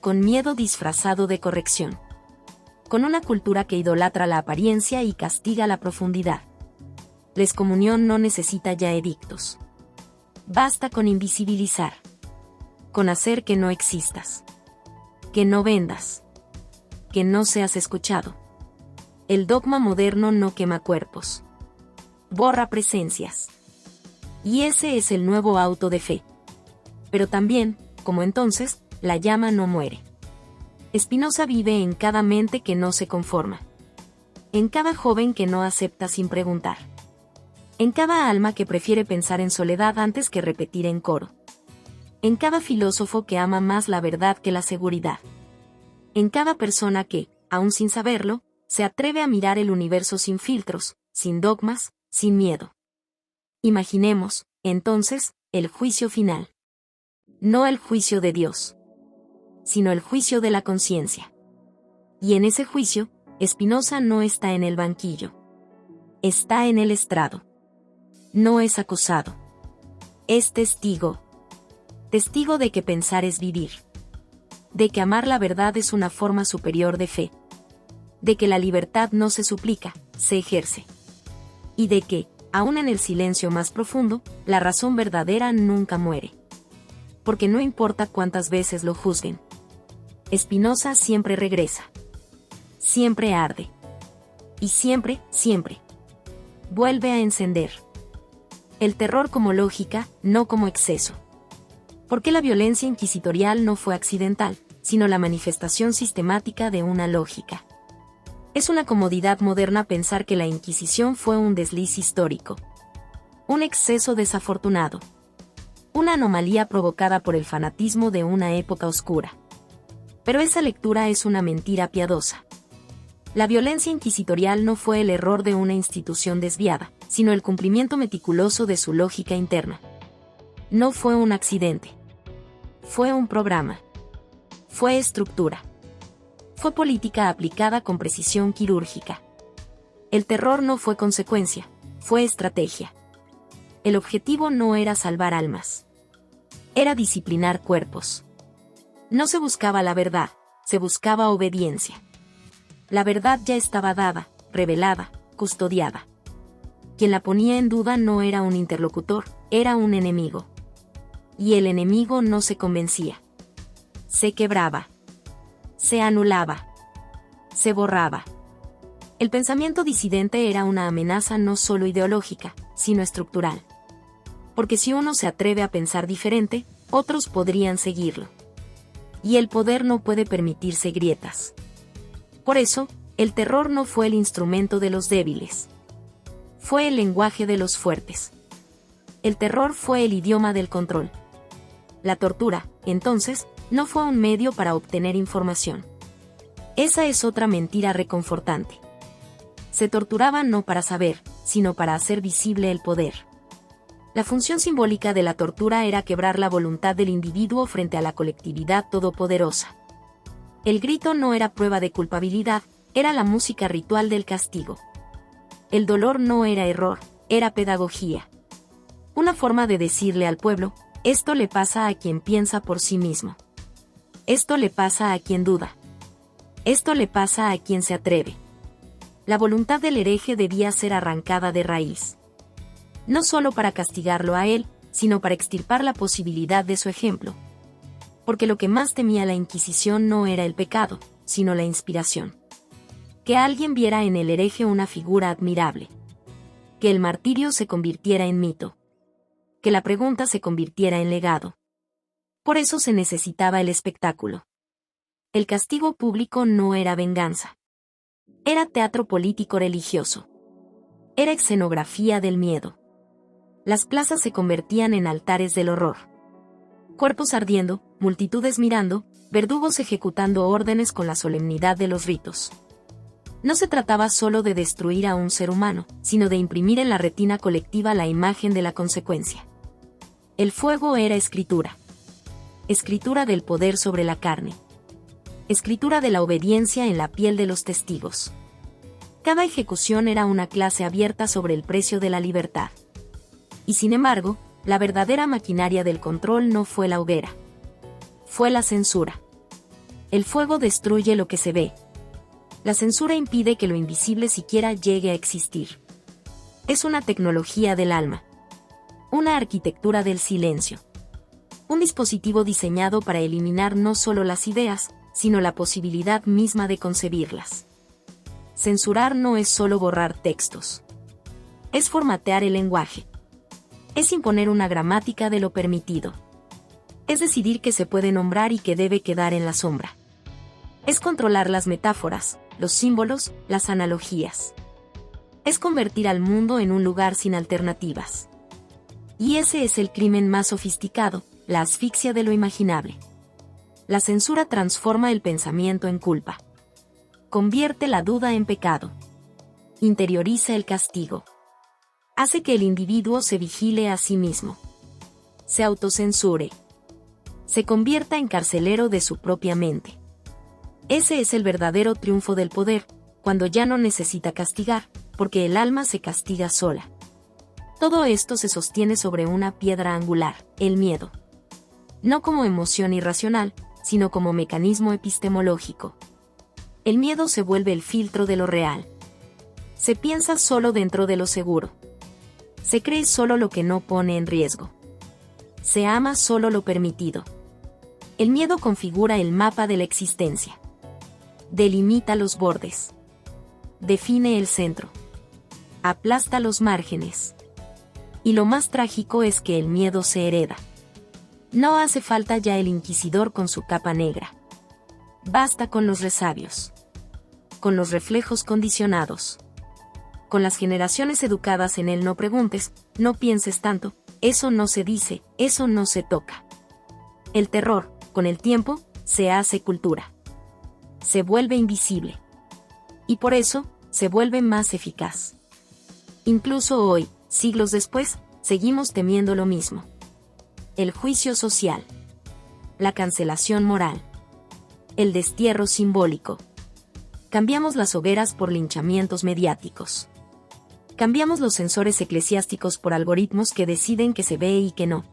Con miedo disfrazado de corrección. Con una cultura que idolatra la apariencia y castiga la profundidad. La excomunión no necesita ya edictos. Basta con invisibilizar. Con hacer que no existas. Que no vendas. Que no seas escuchado. El dogma moderno no quema cuerpos. Borra presencias. Y ese es el nuevo auto de fe. Pero también, como entonces, la llama no muere. Spinoza vive en cada mente que no se conforma. En cada joven que no acepta sin preguntar. En cada alma que prefiere pensar en soledad antes que repetir en coro. En cada filósofo que ama más la verdad que la seguridad. En cada persona que, aún sin saberlo, se atreve a mirar el universo sin filtros, sin dogmas, sin miedo. Imaginemos, entonces, el juicio final. No el juicio de Dios, sino el juicio de la conciencia. Y en ese juicio, Spinoza no está en el banquillo. Está en el estrado. No es acusado. Es testigo. Testigo de que pensar es vivir. De que amar la verdad es una forma superior de fe. De que la libertad no se suplica, se ejerce. Y de que, aún en el silencio más profundo, la razón verdadera nunca muere. Porque no importa cuántas veces lo juzguen. Spinoza siempre regresa. Siempre arde. Y siempre, siempre. Vuelve a encender. El terror como lógica, no como exceso. Porque la violencia inquisitorial no fue accidental, sino la manifestación sistemática de una lógica. Es una comodidad moderna pensar que la Inquisición fue un desliz histórico. Un exceso desafortunado. Una anomalía provocada por el fanatismo de una época oscura. Pero esa lectura es una mentira piadosa. La violencia inquisitorial no fue el error de una institución desviada, sino el cumplimiento meticuloso de su lógica interna. No fue un accidente. Fue un programa. Fue estructura. Fue política aplicada con precisión quirúrgica. El terror no fue consecuencia, fue estrategia. El objetivo no era salvar almas. Era disciplinar cuerpos. No se buscaba la verdad, se buscaba obediencia. La verdad ya estaba dada, revelada, custodiada. Quien la ponía en duda no era un interlocutor, era un enemigo. Y el enemigo no se convencía. Se quebraba. Se anulaba. Se borraba. El pensamiento disidente era una amenaza no solo ideológica, sino estructural. Porque si uno se atreve a pensar diferente, otros podrían seguirlo. Y el poder no puede permitirse grietas. Por eso, el terror no fue el instrumento de los débiles. Fue el lenguaje de los fuertes. El terror fue el idioma del control. La tortura, entonces, no fue un medio para obtener información. Esa es otra mentira reconfortante. Se torturaba no para saber, sino para hacer visible el poder. La función simbólica de la tortura era quebrar la voluntad del individuo frente a la colectividad todopoderosa. El grito no era prueba de culpabilidad, era la música ritual del castigo. El dolor no era error, era pedagogía. Una forma de decirle al pueblo, esto le pasa a quien piensa por sí mismo. Esto le pasa a quien duda. Esto le pasa a quien se atreve. La voluntad del hereje debía ser arrancada de raíz. No solo para castigarlo a él, sino para extirpar la posibilidad de su ejemplo. Porque lo que más temía la Inquisición no era el pecado, sino la inspiración. Que alguien viera en el hereje una figura admirable. Que el martirio se convirtiera en mito. Que la pregunta se convirtiera en legado. Por eso se necesitaba el espectáculo. El castigo público no era venganza. Era teatro político religioso. Era escenografía del miedo. Las plazas se convertían en altares del horror. Cuerpos ardiendo, multitudes mirando, verdugos ejecutando órdenes con la solemnidad de los ritos. No se trataba solo de destruir a un ser humano, sino de imprimir en la retina colectiva la imagen de la consecuencia. El fuego era escritura. Escritura del poder sobre la carne. Escritura de la obediencia en la piel de los testigos. Cada ejecución era una clase abierta sobre el precio de la libertad. Y sin embargo, la verdadera maquinaria del control no fue la hoguera. Fue la censura. El fuego destruye lo que se ve. La censura impide que lo invisible siquiera llegue a existir. Es una tecnología del alma. Una arquitectura del silencio. Un dispositivo diseñado para eliminar no solo las ideas, sino la posibilidad misma de concebirlas. Censurar no es solo borrar textos. Es formatear el lenguaje. Es imponer una gramática de lo permitido. Es decidir qué se puede nombrar y qué debe quedar en la sombra. Es controlar las metáforas, los símbolos, las analogías. Es convertir al mundo en un lugar sin alternativas. Y ese es el crimen más sofisticado, la asfixia de lo imaginable. La censura transforma el pensamiento en culpa. Convierte la duda en pecado. Interioriza el castigo. Hace que el individuo se vigile a sí mismo. Se autocensure. Se convierta en carcelero de su propia mente. Ese es el verdadero triunfo del poder, cuando ya no necesita castigar, porque el alma se castiga sola. Todo esto se sostiene sobre una piedra angular, el miedo. No como emoción irracional, sino como mecanismo epistemológico. El miedo se vuelve el filtro de lo real. Se piensa solo dentro de lo seguro. Se cree solo lo que no pone en riesgo. Se ama solo lo permitido. El miedo configura el mapa de la existencia. Delimita los bordes. Define el centro. Aplasta los márgenes. Y lo más trágico es que el miedo se hereda. No hace falta ya el inquisidor con su capa negra. Basta con los resabios. Con los reflejos condicionados. Con las generaciones educadas en el no preguntes, no pienses tanto, eso no se dice, eso no se toca. El terror, con el tiempo, se hace cultura. Se vuelve invisible. Y por eso, se vuelve más eficaz. Incluso hoy, siglos después, seguimos temiendo lo mismo. El juicio social. La cancelación moral. El destierro simbólico. Cambiamos las hogueras por linchamientos mediáticos. Cambiamos los censores eclesiásticos por algoritmos que deciden que se ve y que no.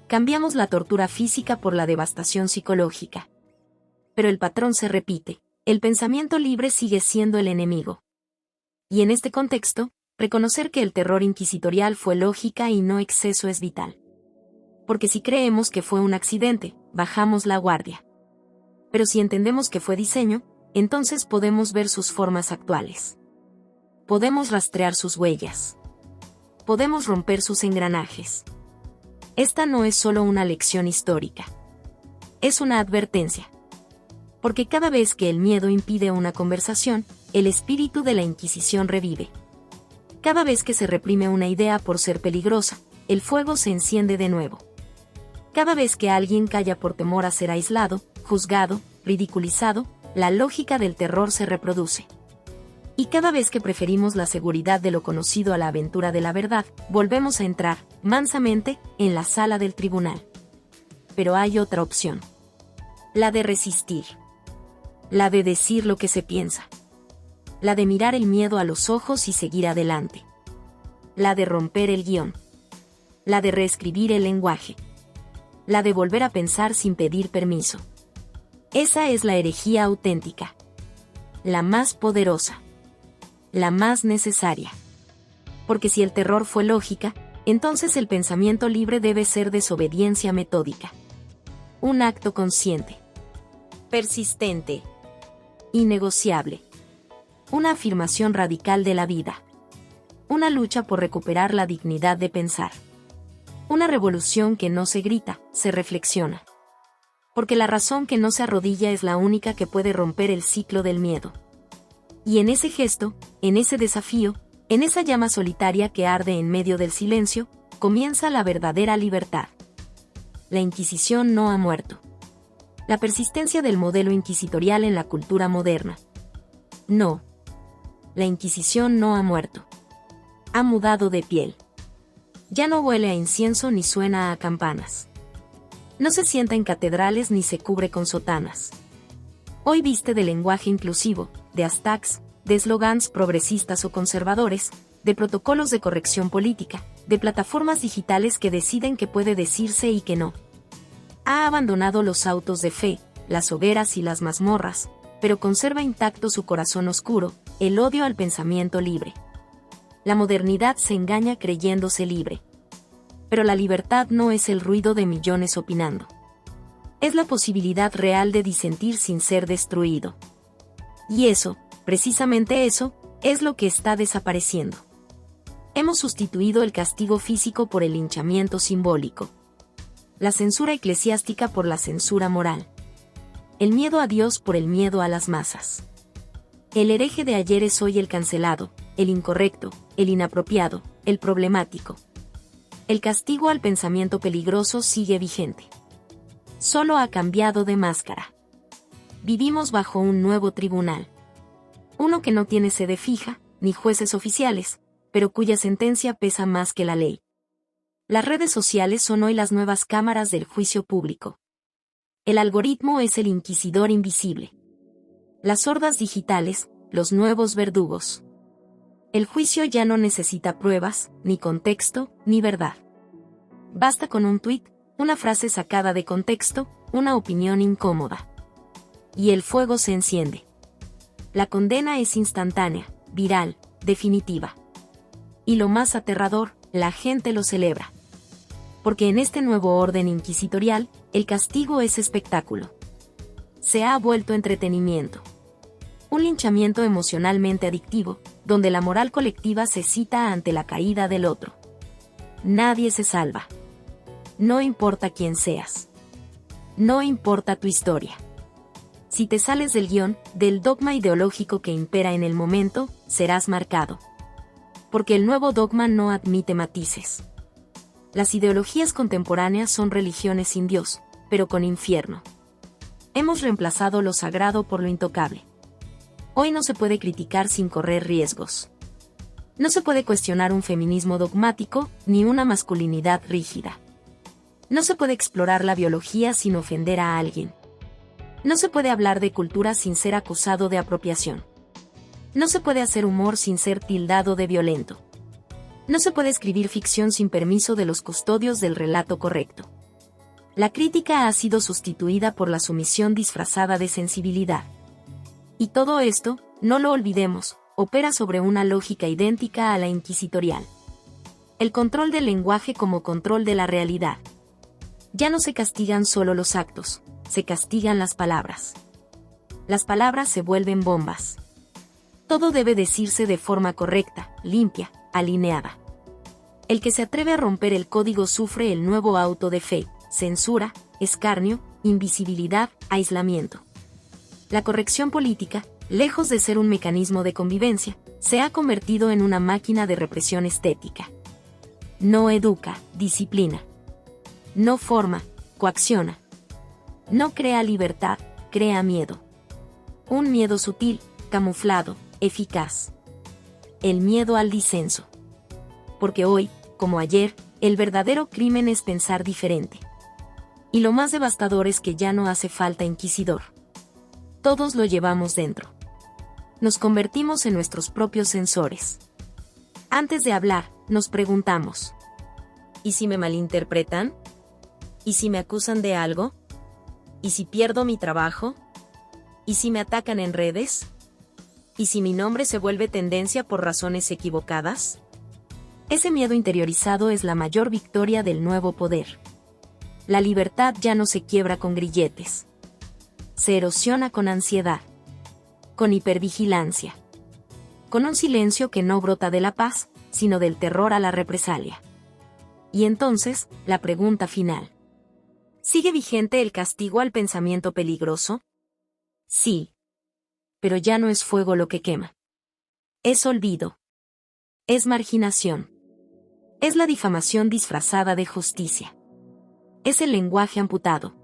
Cambiamos la tortura física por la devastación psicológica. Pero el patrón se repite, el pensamiento libre sigue siendo el enemigo. Y en este contexto, reconocer que el terror inquisitorial fue lógica y no exceso es vital. Porque si creemos que fue un accidente, bajamos la guardia. Pero si entendemos que fue diseño, entonces podemos ver sus formas actuales. Podemos rastrear sus huellas. Podemos romper sus engranajes. Esta no es solo una lección histórica. Es una advertencia. Porque cada vez que el miedo impide una conversación, el espíritu de la Inquisición revive. Cada vez que se reprime una idea por ser peligrosa, el fuego se enciende de nuevo. Cada vez que alguien calla por temor a ser aislado, juzgado, ridiculizado, la lógica del terror se reproduce. Y cada vez que preferimos la seguridad de lo conocido a la aventura de la verdad, volvemos a entrar, mansamente, en la sala del tribunal. Pero hay otra opción. La de resistir. La de decir lo que se piensa. La de mirar el miedo a los ojos y seguir adelante. La de romper el guión. La de reescribir el lenguaje. La de volver a pensar sin pedir permiso. Esa es la herejía auténtica. La más poderosa. La más necesaria. Porque si el terror fue lógica, entonces el pensamiento libre debe ser desobediencia metódica. Un acto consciente, persistente, innegociable. Una afirmación radical de la vida. Una lucha por recuperar la dignidad de pensar. Una revolución que no se grita, se reflexiona. Porque la razón que no se arrodilla es la única que puede romper el ciclo del miedo. Y en ese gesto, en ese desafío, en esa llama solitaria que arde en medio del silencio, comienza la verdadera libertad. La Inquisición no ha muerto. La persistencia del modelo inquisitorial en la cultura moderna. No. La Inquisición no ha muerto. Ha mudado de piel. Ya no huele a incienso ni suena a campanas. No se sienta en catedrales ni se cubre con sotanas. Hoy viste de lenguaje inclusivo, de hashtags, de eslogans progresistas o conservadores, de protocolos de corrección política, de plataformas digitales que deciden qué puede decirse y qué no. Ha abandonado los autos de fe, las hogueras y las mazmorras, pero conserva intacto su corazón oscuro, el odio al pensamiento libre. La modernidad se engaña creyéndose libre. Pero la libertad no es el ruido de millones opinando. Es la posibilidad real de disentir sin ser destruido. Y eso, precisamente eso, es lo que está desapareciendo. Hemos sustituido el castigo físico por el linchamiento simbólico. La censura eclesiástica por la censura moral. El miedo a Dios por el miedo a las masas. El hereje de ayer es hoy el cancelado, el incorrecto, el inapropiado, el problemático. El castigo al pensamiento peligroso sigue vigente. Solo ha cambiado de máscara. Vivimos bajo un nuevo tribunal. Uno que no tiene sede fija, ni jueces oficiales, pero cuya sentencia pesa más que la ley. Las redes sociales son hoy las nuevas cámaras del juicio público. El algoritmo es el inquisidor invisible. Las hordas digitales, los nuevos verdugos. El juicio ya no necesita pruebas, ni contexto, ni verdad. Basta con un tuit, una frase sacada de contexto, una opinión incómoda. Y el fuego se enciende. La condena es instantánea, viral, definitiva. Y lo más aterrador, la gente lo celebra. Porque en este nuevo orden inquisitorial, el castigo es espectáculo. Se ha vuelto entretenimiento. Un linchamiento emocionalmente adictivo, donde la moral colectiva se cita ante la caída del otro. Nadie se salva. No importa quién seas. No importa tu historia. Si te sales del guión, del dogma ideológico que impera en el momento, serás marcado. Porque el nuevo dogma no admite matices. Las ideologías contemporáneas son religiones sin Dios, pero con infierno. Hemos reemplazado lo sagrado por lo intocable. Hoy no se puede criticar sin correr riesgos. No se puede cuestionar un feminismo dogmático, ni una masculinidad rígida. No se puede explorar la biología sin ofender a alguien. No se puede hablar de cultura sin ser acusado de apropiación. No se puede hacer humor sin ser tildado de violento. No se puede escribir ficción sin permiso de los custodios del relato correcto. La crítica ha sido sustituida por la sumisión disfrazada de sensibilidad. Y todo esto, no lo olvidemos, opera sobre una lógica idéntica a la inquisitorial. El control del lenguaje como control de la realidad. Ya no se castigan solo los actos, se castigan las palabras. Las palabras se vuelven bombas. Todo debe decirse de forma correcta, limpia, alineada. El que se atreve a romper el código sufre el nuevo auto de fe, censura, escarnio, invisibilidad, aislamiento. La corrección política, lejos de ser un mecanismo de convivencia, se ha convertido en una máquina de represión estética. No educa, disciplina. No forma, coacciona. No crea libertad, crea miedo. Un miedo sutil, camuflado, eficaz. El miedo al disenso. Porque hoy, como ayer, el verdadero crimen es pensar diferente. Y lo más devastador es que ya no hace falta inquisidor. Todos lo llevamos dentro. Nos convertimos en nuestros propios censores. Antes de hablar, nos preguntamos: ¿y si me malinterpretan? ¿Y si me acusan de algo? ¿Y si pierdo mi trabajo? ¿Y si me atacan en redes? ¿Y si mi nombre se vuelve tendencia por razones equivocadas? Ese miedo interiorizado es la mayor victoria del nuevo poder. la libertad ya no se quiebra con grilletes. Se erosiona con ansiedad, con hipervigilancia, con un silencio que no brota de la paz, sino del terror a la represalia. Y entonces, la pregunta final. ¿Sigue vigente el castigo al pensamiento peligroso? Sí. Pero ya no es fuego lo que quema. Es olvido. Es marginación. Es la difamación disfrazada de justicia. Es el lenguaje amputado.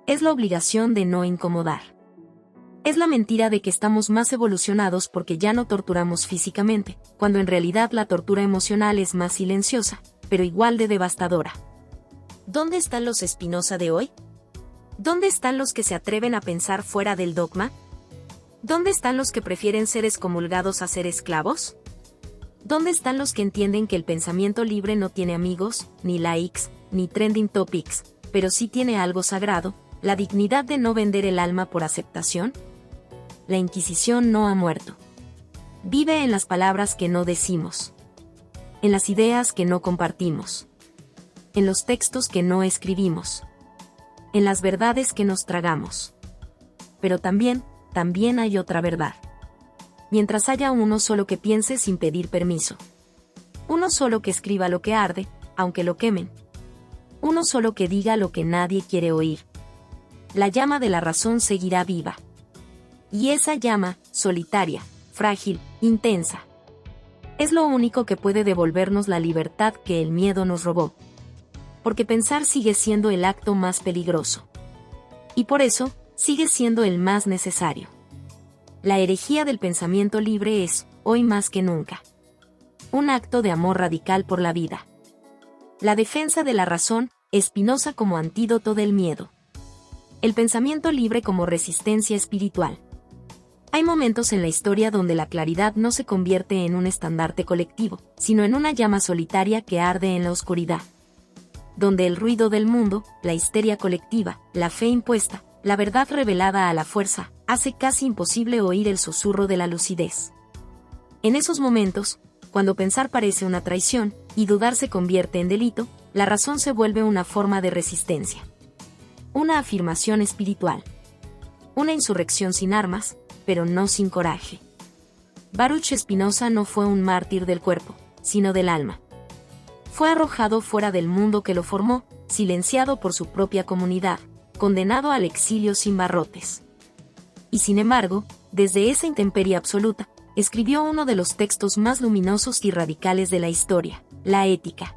Es la obligación de no incomodar. Es la mentira de que estamos más evolucionados porque ya no torturamos físicamente, cuando en realidad la tortura emocional es más silenciosa, pero igual de devastadora. ¿Dónde están los Spinoza de hoy? ¿Dónde están los que se atreven a pensar fuera del dogma? ¿Dónde están los que prefieren ser excomulgados a ser esclavos? ¿Dónde están los que entienden que el pensamiento libre no tiene amigos, ni likes, ni trending topics, pero sí tiene algo sagrado, la dignidad de no vender el alma por aceptación? La Inquisición no ha muerto. Vive en las palabras que no decimos, en las ideas que no compartimos, en los textos que no escribimos, en las verdades que nos tragamos. Pero también hay otra verdad. Mientras haya uno solo que piense sin pedir permiso. Uno solo que escriba lo que arde, aunque lo quemen. Uno solo que diga lo que nadie quiere oír. La llama de la razón seguirá viva. Y esa llama, solitaria, frágil, intensa, es lo único que puede devolvernos la libertad que el miedo nos robó. Porque pensar sigue siendo el acto más peligroso. Y por eso, sigue siendo el más necesario. La herejía del pensamiento libre es, hoy más que nunca, un acto de amor radical por la vida. La defensa de la razón, Spinoza como antídoto del miedo. El pensamiento libre como resistencia espiritual. Hay momentos en la historia donde la claridad no se convierte en un estandarte colectivo, sino en una llama solitaria que arde en la oscuridad. Donde el ruido del mundo, la histeria colectiva, la fe impuesta, la verdad revelada a la fuerza, hace casi imposible oír el susurro de la lucidez. En esos momentos, cuando pensar parece una traición, y dudar se convierte en delito, la razón se vuelve una forma de resistencia. Una afirmación espiritual. Una insurrección sin armas, pero no sin coraje. Baruch Spinoza no fue un mártir del cuerpo, sino del alma. Fue arrojado fuera del mundo que lo formó, silenciado por su propia comunidad, condenado al exilio sin barrotes. Y sin embargo, desde esa intemperie absoluta, escribió uno de los textos más luminosos y radicales de la historia, la Ética.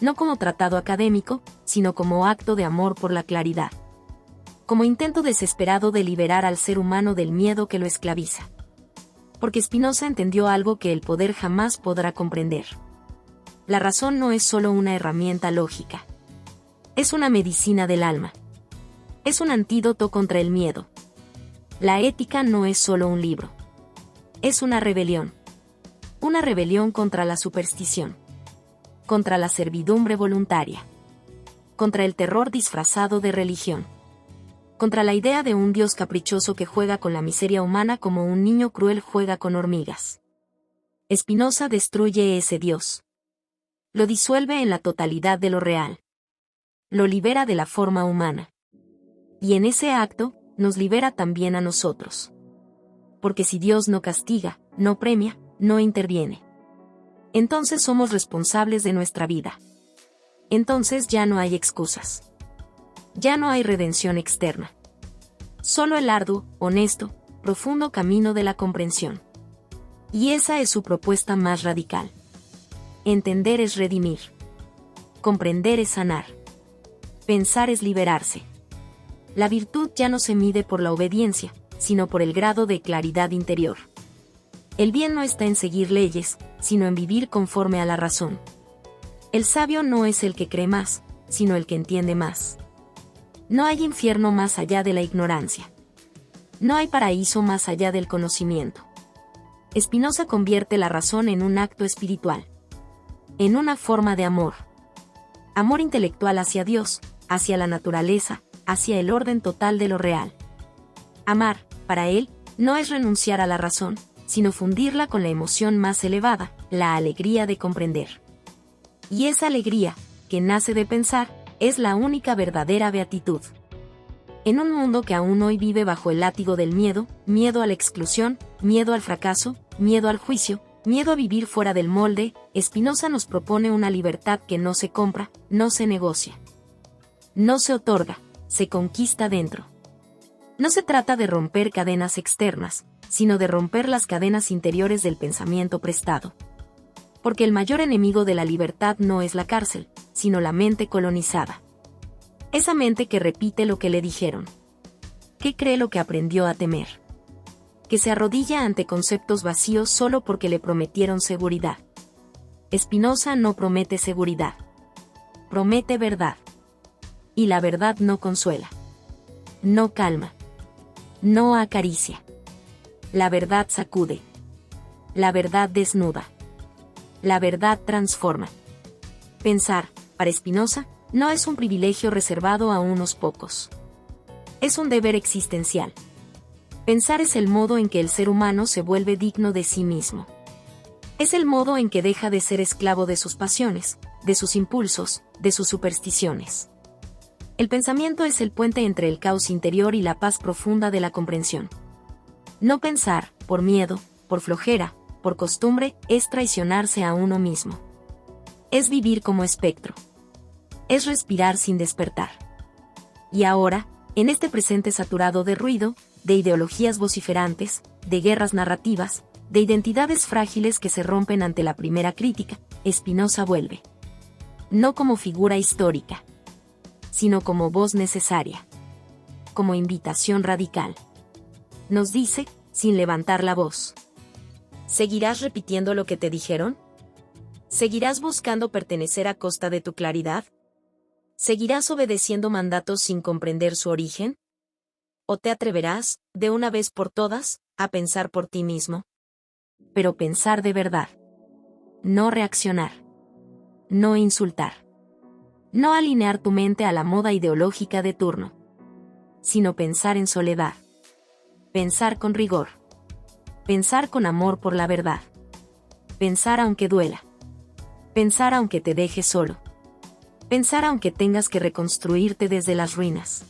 No como tratado académico, sino como acto de amor por la claridad. Como intento desesperado de liberar al ser humano del miedo que lo esclaviza. Porque Spinoza entendió algo que el poder jamás podrá comprender. La razón no es solo una herramienta lógica. Es una medicina del alma. Es un antídoto contra el miedo. La ética no es solo un libro. Es una rebelión. Una rebelión contra la superstición. Contra la servidumbre voluntaria. Contra el terror disfrazado de religión. Contra la idea de un Dios caprichoso que juega con la miseria humana como un niño cruel juega con hormigas. Spinoza destruye ese Dios. Lo disuelve en la totalidad de lo real. Lo libera de la forma humana. Y en ese acto, nos libera también a nosotros. Porque si Dios no castiga, no premia, no interviene, entonces somos responsables de nuestra vida. Entonces ya no hay excusas. Ya no hay redención externa. Solo el arduo, honesto, profundo camino de la comprensión. Y esa es su propuesta más radical. Entender es redimir. Comprender es sanar. Pensar es liberarse. La virtud ya no se mide por la obediencia, sino por el grado de claridad interior. El bien no está en seguir leyes, sino en vivir conforme a la razón. El sabio no es el que cree más, sino el que entiende más. No hay infierno más allá de la ignorancia. No hay paraíso más allá del conocimiento. Spinoza convierte la razón en un acto espiritual. En una forma de amor. Amor intelectual hacia Dios, hacia la naturaleza, hacia el orden total de lo real. Amar, para él, no es renunciar a la razón, sino fundirla con la emoción más elevada, la alegría de comprender. Y esa alegría, que nace de pensar, es la única verdadera beatitud. En un mundo que aún hoy vive bajo el látigo del miedo, miedo a la exclusión, miedo al fracaso, miedo al juicio, miedo a vivir fuera del molde, Spinoza nos propone una libertad que no se compra, no se negocia. No se otorga, se conquista dentro. No se trata de romper cadenas externas, sino de romper las cadenas interiores del pensamiento prestado. Porque el mayor enemigo de la libertad no es la cárcel, sino la mente colonizada. Esa mente que repite lo que le dijeron. Que cree lo que aprendió a temer. Que se arrodilla ante conceptos vacíos solo porque le prometieron seguridad. Spinoza no promete seguridad. Promete verdad. Y la verdad no consuela. No calma. No acaricia. La verdad sacude. La verdad desnuda. La verdad transforma. Pensar, para Spinoza, no es un privilegio reservado a unos pocos. Es un deber existencial. Pensar es el modo en que el ser humano se vuelve digno de sí mismo. Es el modo en que deja de ser esclavo de sus pasiones, de sus impulsos, de sus supersticiones. El pensamiento es el puente entre el caos interior y la paz profunda de la comprensión. No pensar, por miedo, por flojera, por costumbre, es traicionarse a uno mismo. Es vivir como espectro. Es respirar sin despertar. Y ahora, en este presente saturado de ruido, de ideologías vociferantes, de guerras narrativas, de identidades frágiles que se rompen ante la primera crítica, Spinoza vuelve. No como figura histórica, sino como voz necesaria. Como invitación radical. Nos dice, sin levantar la voz. ¿Seguirás repitiendo lo que te dijeron? ¿Seguirás buscando pertenecer a costa de tu claridad? ¿Seguirás obedeciendo mandatos sin comprender su origen? ¿O te atreverás, de una vez por todas, a pensar por ti mismo? Pero pensar de verdad. No reaccionar. No insultar. No alinear tu mente a la moda ideológica de turno. Sino pensar en soledad. Pensar con rigor. Pensar con amor por la verdad. Pensar aunque duela. Pensar aunque te dejes solo. Pensar aunque tengas que reconstruirte desde las ruinas.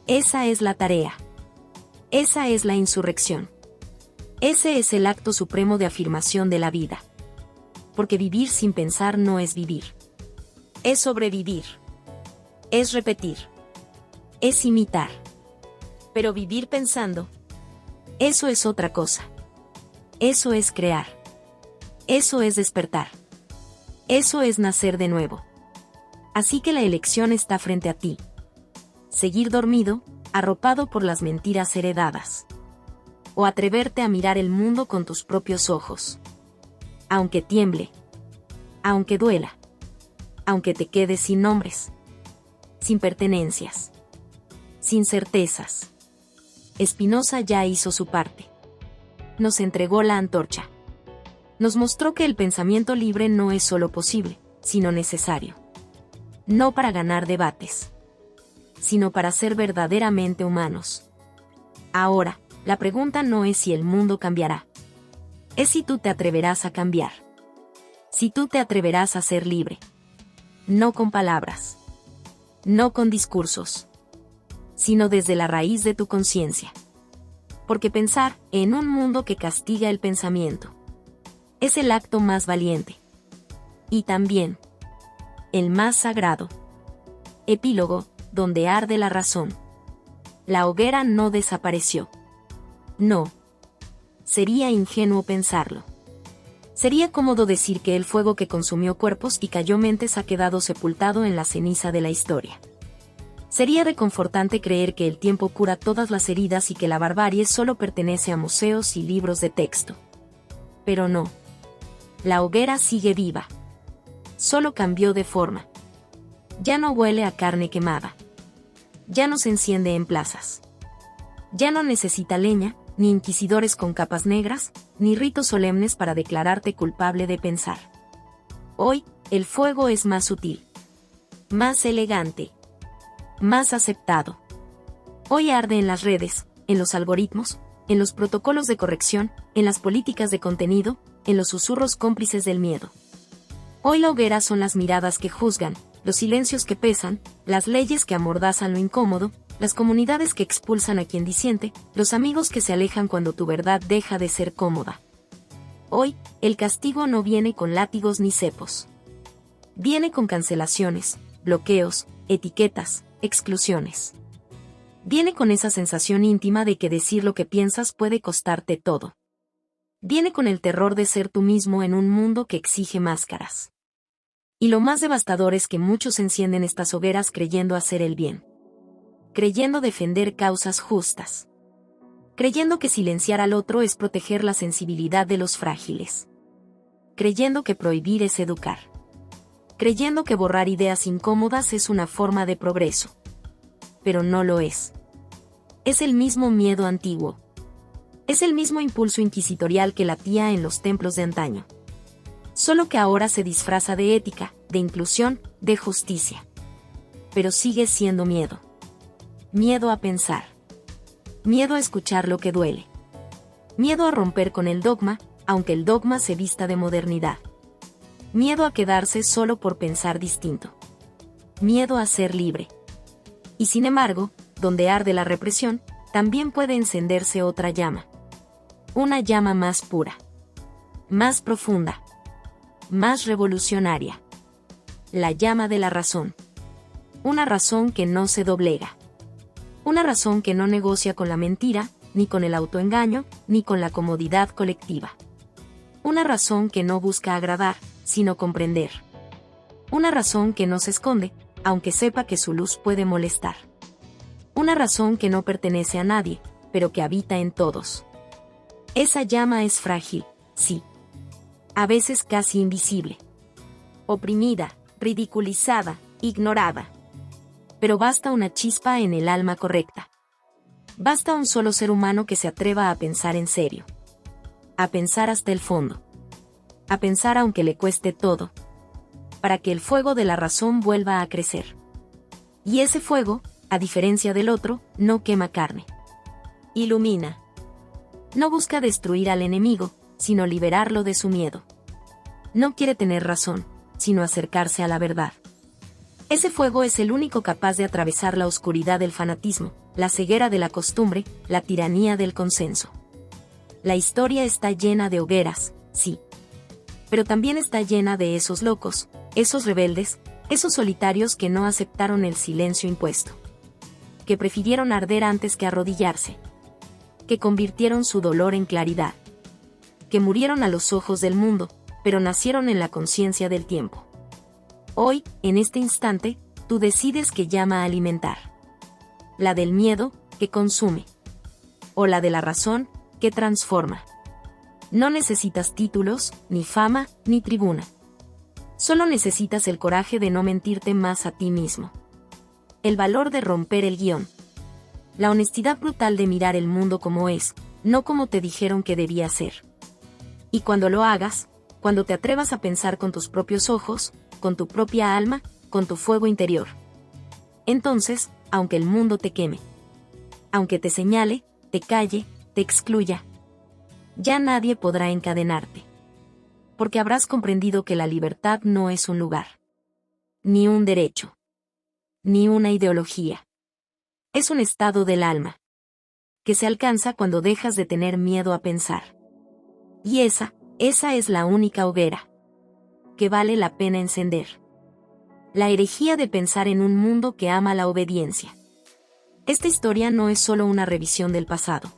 Esa es la tarea. Esa es la insurrección. Ese es el acto supremo de afirmación de la vida. Porque vivir sin pensar no es vivir. Es sobrevivir. Es repetir. Es imitar. Pero vivir pensando, eso es otra cosa. Eso es crear. Eso es despertar. Eso es nacer de nuevo. Así que la elección está frente a ti. Seguir dormido, arropado por las mentiras heredadas. O atreverte a mirar el mundo con tus propios ojos. Aunque tiemble. Aunque duela. Aunque te quedes sin nombres. Sin pertenencias. Sin certezas. Spinoza ya hizo su parte. Nos entregó la antorcha. Nos mostró que el pensamiento libre no es solo posible, sino necesario. No para ganar debates, sino para ser verdaderamente humanos. Ahora, la pregunta no es si el mundo cambiará. Es si tú te atreverás a cambiar. Si tú te atreverás a ser libre. No con palabras. No con discursos. Sino desde la raíz de tu conciencia. Porque pensar, en un mundo que castiga el pensamiento, es el acto más valiente. Y también, el más sagrado. Epílogo, donde arde la razón. La hoguera no desapareció. No. Sería ingenuo pensarlo. Sería cómodo decir que el fuego que consumió cuerpos y cayó mentes ha quedado sepultado en la ceniza de la historia. Sería reconfortante creer que el tiempo cura todas las heridas y que la barbarie solo pertenece a museos y libros de texto. Pero no. La hoguera sigue viva. Solo cambió de forma. Ya no huele a carne quemada. Ya no se enciende en plazas. Ya no necesita leña, ni inquisidores con capas negras, ni ritos solemnes para declararte culpable de pensar. Hoy, el fuego es más sutil. Más elegante. Más aceptado. Hoy arde en las redes, en los algoritmos, en los protocolos de corrección, en las políticas de contenido, en los susurros cómplices del miedo. Hoy la hoguera son las miradas que juzgan, los silencios que pesan, las leyes que amordazan lo incómodo, las comunidades que expulsan a quien disiente, los amigos que se alejan cuando tu verdad deja de ser cómoda. Hoy, el castigo no viene con látigos ni cepos. Viene con cancelaciones, bloqueos, etiquetas, exclusiones. Viene con esa sensación íntima de que decir lo que piensas puede costarte todo. Viene con el terror de ser tú mismo en un mundo que exige máscaras. Y lo más devastador es que muchos encienden estas hogueras creyendo hacer el bien. Creyendo defender causas justas. Creyendo que silenciar al otro es proteger la sensibilidad de los frágiles. Creyendo que prohibir es educar. Creyendo que borrar ideas incómodas es una forma de progreso. Pero no lo es. Es el mismo miedo antiguo. Es el mismo impulso inquisitorial que latía en los templos de antaño. Solo que ahora se disfraza de ética, de inclusión, de justicia. Pero sigue siendo miedo. Miedo a pensar. Miedo a escuchar lo que duele. Miedo a romper con el dogma, aunque el dogma se vista de modernidad. Miedo a quedarse solo por pensar distinto. Miedo a ser libre. Y sin embargo, donde arde la represión, también puede encenderse otra llama. Una llama más pura. Más profunda. Más revolucionaria. La llama de la razón. Una razón que no se doblega. Una razón que no negocia con la mentira, ni con el autoengaño, ni con la comodidad colectiva. Una razón que no busca agradar, sino comprender. Una razón que no se esconde, aunque sepa que su luz puede molestar. Una razón que no pertenece a nadie, pero que habita en todos. Esa llama es frágil, sí. A veces casi invisible. Oprimida, ridiculizada, ignorada. Pero basta una chispa en el alma correcta. Basta un solo ser humano que se atreva a pensar en serio. A pensar hasta el fondo. A pensar aunque le cueste todo. Para que el fuego de la razón vuelva a crecer. Y ese fuego, a diferencia del otro, no quema carne. Ilumina. No busca destruir al enemigo, sino liberarlo de su miedo. No quiere tener razón, sino acercarse a la verdad. Ese fuego es el único capaz de atravesar la oscuridad del fanatismo, la ceguera de la costumbre, la tiranía del consenso. La historia está llena de hogueras, sí. Pero también está llena de esos locos, esos rebeldes, esos solitarios que no aceptaron el silencio impuesto. Que prefirieron arder antes que arrodillarse. Que convirtieron su dolor en claridad. Que murieron a los ojos del mundo, pero nacieron en la conciencia del tiempo. Hoy, en este instante, tú decides qué llama alimentar. La del miedo, que consume. O la de la razón, que transforma. No necesitas títulos, ni fama, ni tribuna. Solo necesitas el coraje de no mentirte más a ti mismo. El valor de romper el guión. La honestidad brutal de mirar el mundo como es, no como te dijeron que debía ser. Y cuando lo hagas, cuando te atrevas a pensar con tus propios ojos, con tu propia alma, con tu fuego interior. Entonces, aunque el mundo te queme, aunque te señale, te calle, te excluya, ya nadie podrá encadenarte. Porque habrás comprendido que la libertad no es un lugar, ni un derecho, ni una ideología. Es un estado del alma, que se alcanza cuando dejas de tener miedo a pensar. Y esa es la única hoguera que vale la pena encender. La herejía de pensar en un mundo que ama la obediencia. Esta historia no es solo una revisión del pasado.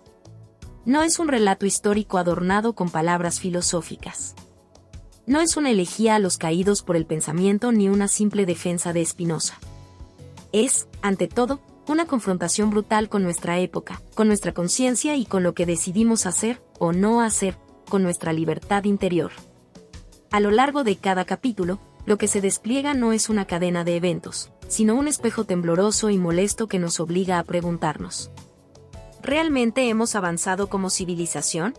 No es un relato histórico adornado con palabras filosóficas. No es una elegía a los caídos por el pensamiento ni una simple defensa de Spinoza. Es, ante todo, una confrontación brutal con nuestra época, con nuestra conciencia y con lo que decidimos hacer o no hacer, con nuestra libertad interior. A lo largo de cada capítulo, lo que se despliega no es una cadena de eventos, sino un espejo tembloroso y molesto que nos obliga a preguntarnos: ¿realmente hemos avanzado como civilización?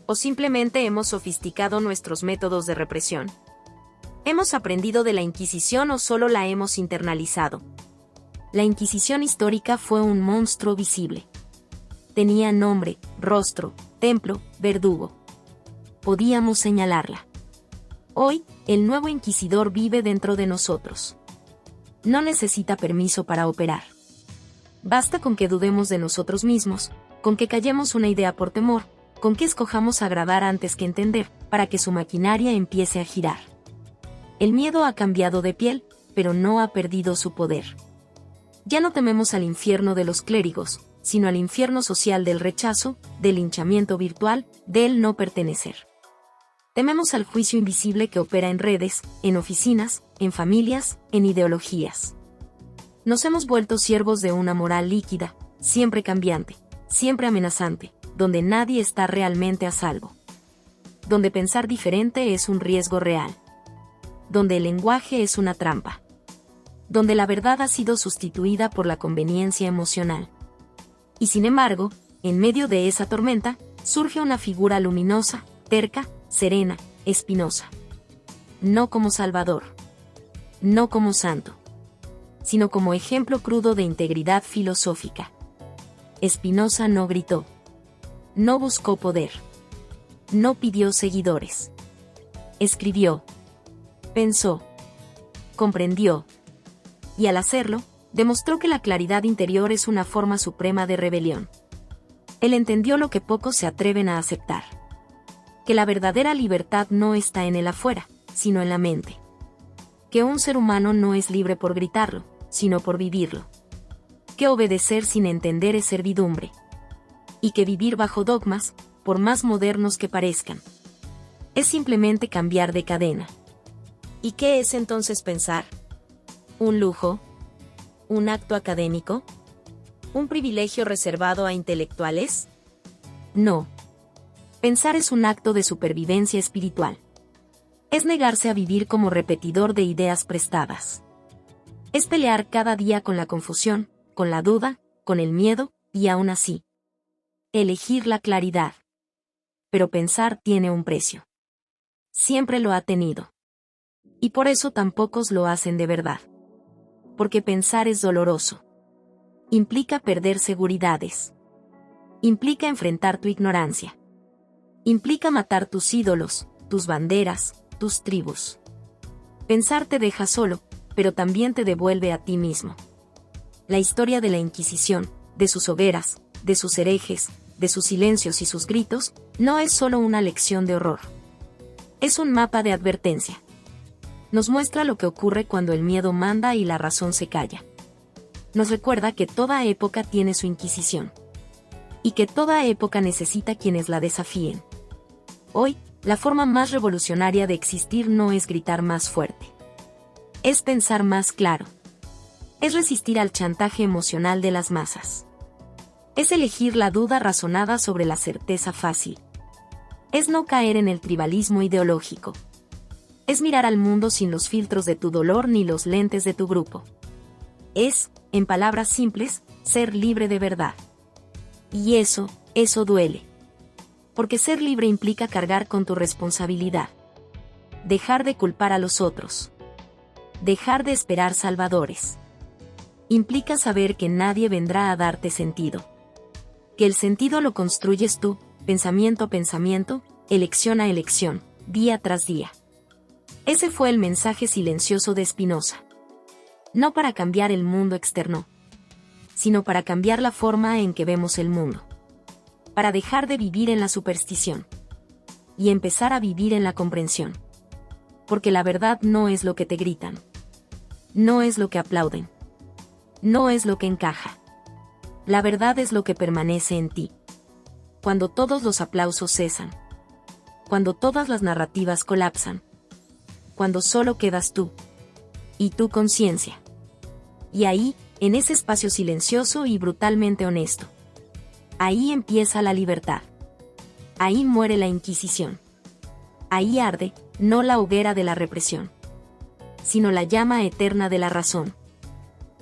¿O simplemente hemos sofisticado nuestros métodos de represión? ¿Hemos aprendido de la Inquisición o solo la hemos internalizado? La Inquisición histórica fue un monstruo visible. Tenía nombre, rostro, templo, verdugo. Podíamos señalarla. Hoy, el nuevo inquisidor vive dentro de nosotros. No necesita permiso para operar. Basta con que dudemos de nosotros mismos, con que callemos una idea por temor, con que escojamos agradar antes que entender, para que su maquinaria empiece a girar. El miedo ha cambiado de piel, pero no ha perdido su poder. Ya no tememos al infierno de los clérigos, sino al infierno social del rechazo, del linchamiento virtual, del no pertenecer. Tememos al juicio invisible que opera en redes, en oficinas, en familias, en ideologías. Nos hemos vuelto siervos de una moral líquida, siempre cambiante, siempre amenazante, donde nadie está realmente a salvo. Donde pensar diferente es un riesgo real. Donde el lenguaje es una trampa. Donde la verdad ha sido sustituida por la conveniencia emocional. Y sin embargo, en medio de esa tormenta, surge una figura luminosa, terca, serena, Spinoza. No como salvador. No como santo. Sino como ejemplo crudo de integridad filosófica. Spinoza no gritó. No buscó poder. No pidió seguidores. Escribió. Pensó. Comprendió. Y al hacerlo, demostró que la claridad interior es una forma suprema de rebelión. Él entendió lo que pocos se atreven a aceptar. Que la verdadera libertad no está en el afuera, sino en la mente. Que un ser humano no es libre por gritarlo, sino por vivirlo. Que obedecer sin entender es servidumbre. Y que vivir bajo dogmas, por más modernos que parezcan, es simplemente cambiar de cadena. ¿Y qué es entonces pensar? ¿Un lujo? ¿Un acto académico? ¿Un privilegio reservado a intelectuales? No. Pensar es un acto de supervivencia espiritual. Es negarse a vivir como repetidor de ideas prestadas. Es pelear cada día con la confusión, con la duda, con el miedo, y aún así, elegir la claridad. Pero pensar tiene un precio. Siempre lo ha tenido. Y por eso tan pocos lo hacen de verdad. Porque pensar es doloroso. Implica perder seguridades. Implica enfrentar tu ignorancia. Implica matar tus ídolos, tus banderas, tus tribus. Pensar te deja solo, pero también te devuelve a ti mismo. La historia de la Inquisición, de sus hogueras, de sus herejes, de sus silencios y sus gritos, no es solo una lección de horror. Es un mapa de advertencia. Nos muestra lo que ocurre cuando el miedo manda y la razón se calla. Nos recuerda que toda época tiene su Inquisición. Y que toda época necesita quienes la desafíen. Hoy, la forma más revolucionaria de existir no es gritar más fuerte. Es pensar más claro. Es resistir al chantaje emocional de las masas. Es elegir la duda razonada sobre la certeza fácil. Es no caer en el tribalismo ideológico. Es mirar al mundo sin los filtros de tu dolor ni los lentes de tu grupo. Es, en palabras simples, ser libre de verdad. Y eso duele. Porque ser libre implica cargar con tu responsabilidad. Dejar de culpar a los otros. Dejar de esperar salvadores. Implica saber que nadie vendrá a darte sentido. Que el sentido lo construyes tú, pensamiento a pensamiento, elección a elección, día tras día. Ese fue el mensaje silencioso de Spinoza. No para cambiar el mundo externo, sino para cambiar la forma en que vemos el mundo. Para dejar de vivir en la superstición. Y empezar a vivir en la comprensión. Porque la verdad no es lo que te gritan. No es lo que aplauden. No es lo que encaja. La verdad es lo que permanece en ti. Cuando todos los aplausos cesan. Cuando todas las narrativas colapsan. Cuando solo quedas tú. Y tu conciencia. Y ahí, en ese espacio silencioso y brutalmente honesto. Ahí empieza la libertad. Ahí muere la Inquisición. Ahí arde, no la hoguera de la represión, sino la llama eterna de la razón.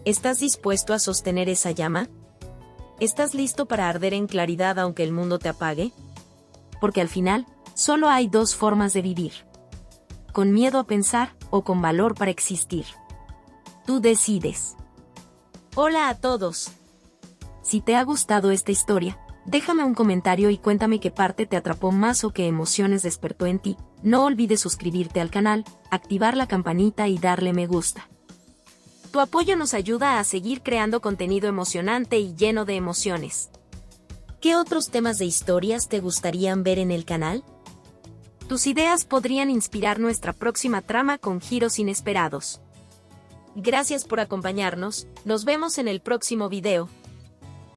¿Estás dispuesto a sostener esa llama? ¿Estás listo para arder en claridad aunque el mundo te apague? Porque al final, solo hay dos formas de vivir. Con miedo a pensar o con valor para existir. Tú decides. Hola a todos. Si te ha gustado esta historia, déjame un comentario y cuéntame qué parte te atrapó más o qué emociones despertó en ti. No olvides suscribirte al canal, activar la campanita y darle me gusta. Tu apoyo nos ayuda a seguir creando contenido emocionante y lleno de emociones. ¿Qué otros temas de historias te gustarían ver en el canal? Tus ideas podrían inspirar nuestra próxima trama con giros inesperados. Gracias por acompañarnos, nos vemos en el próximo video.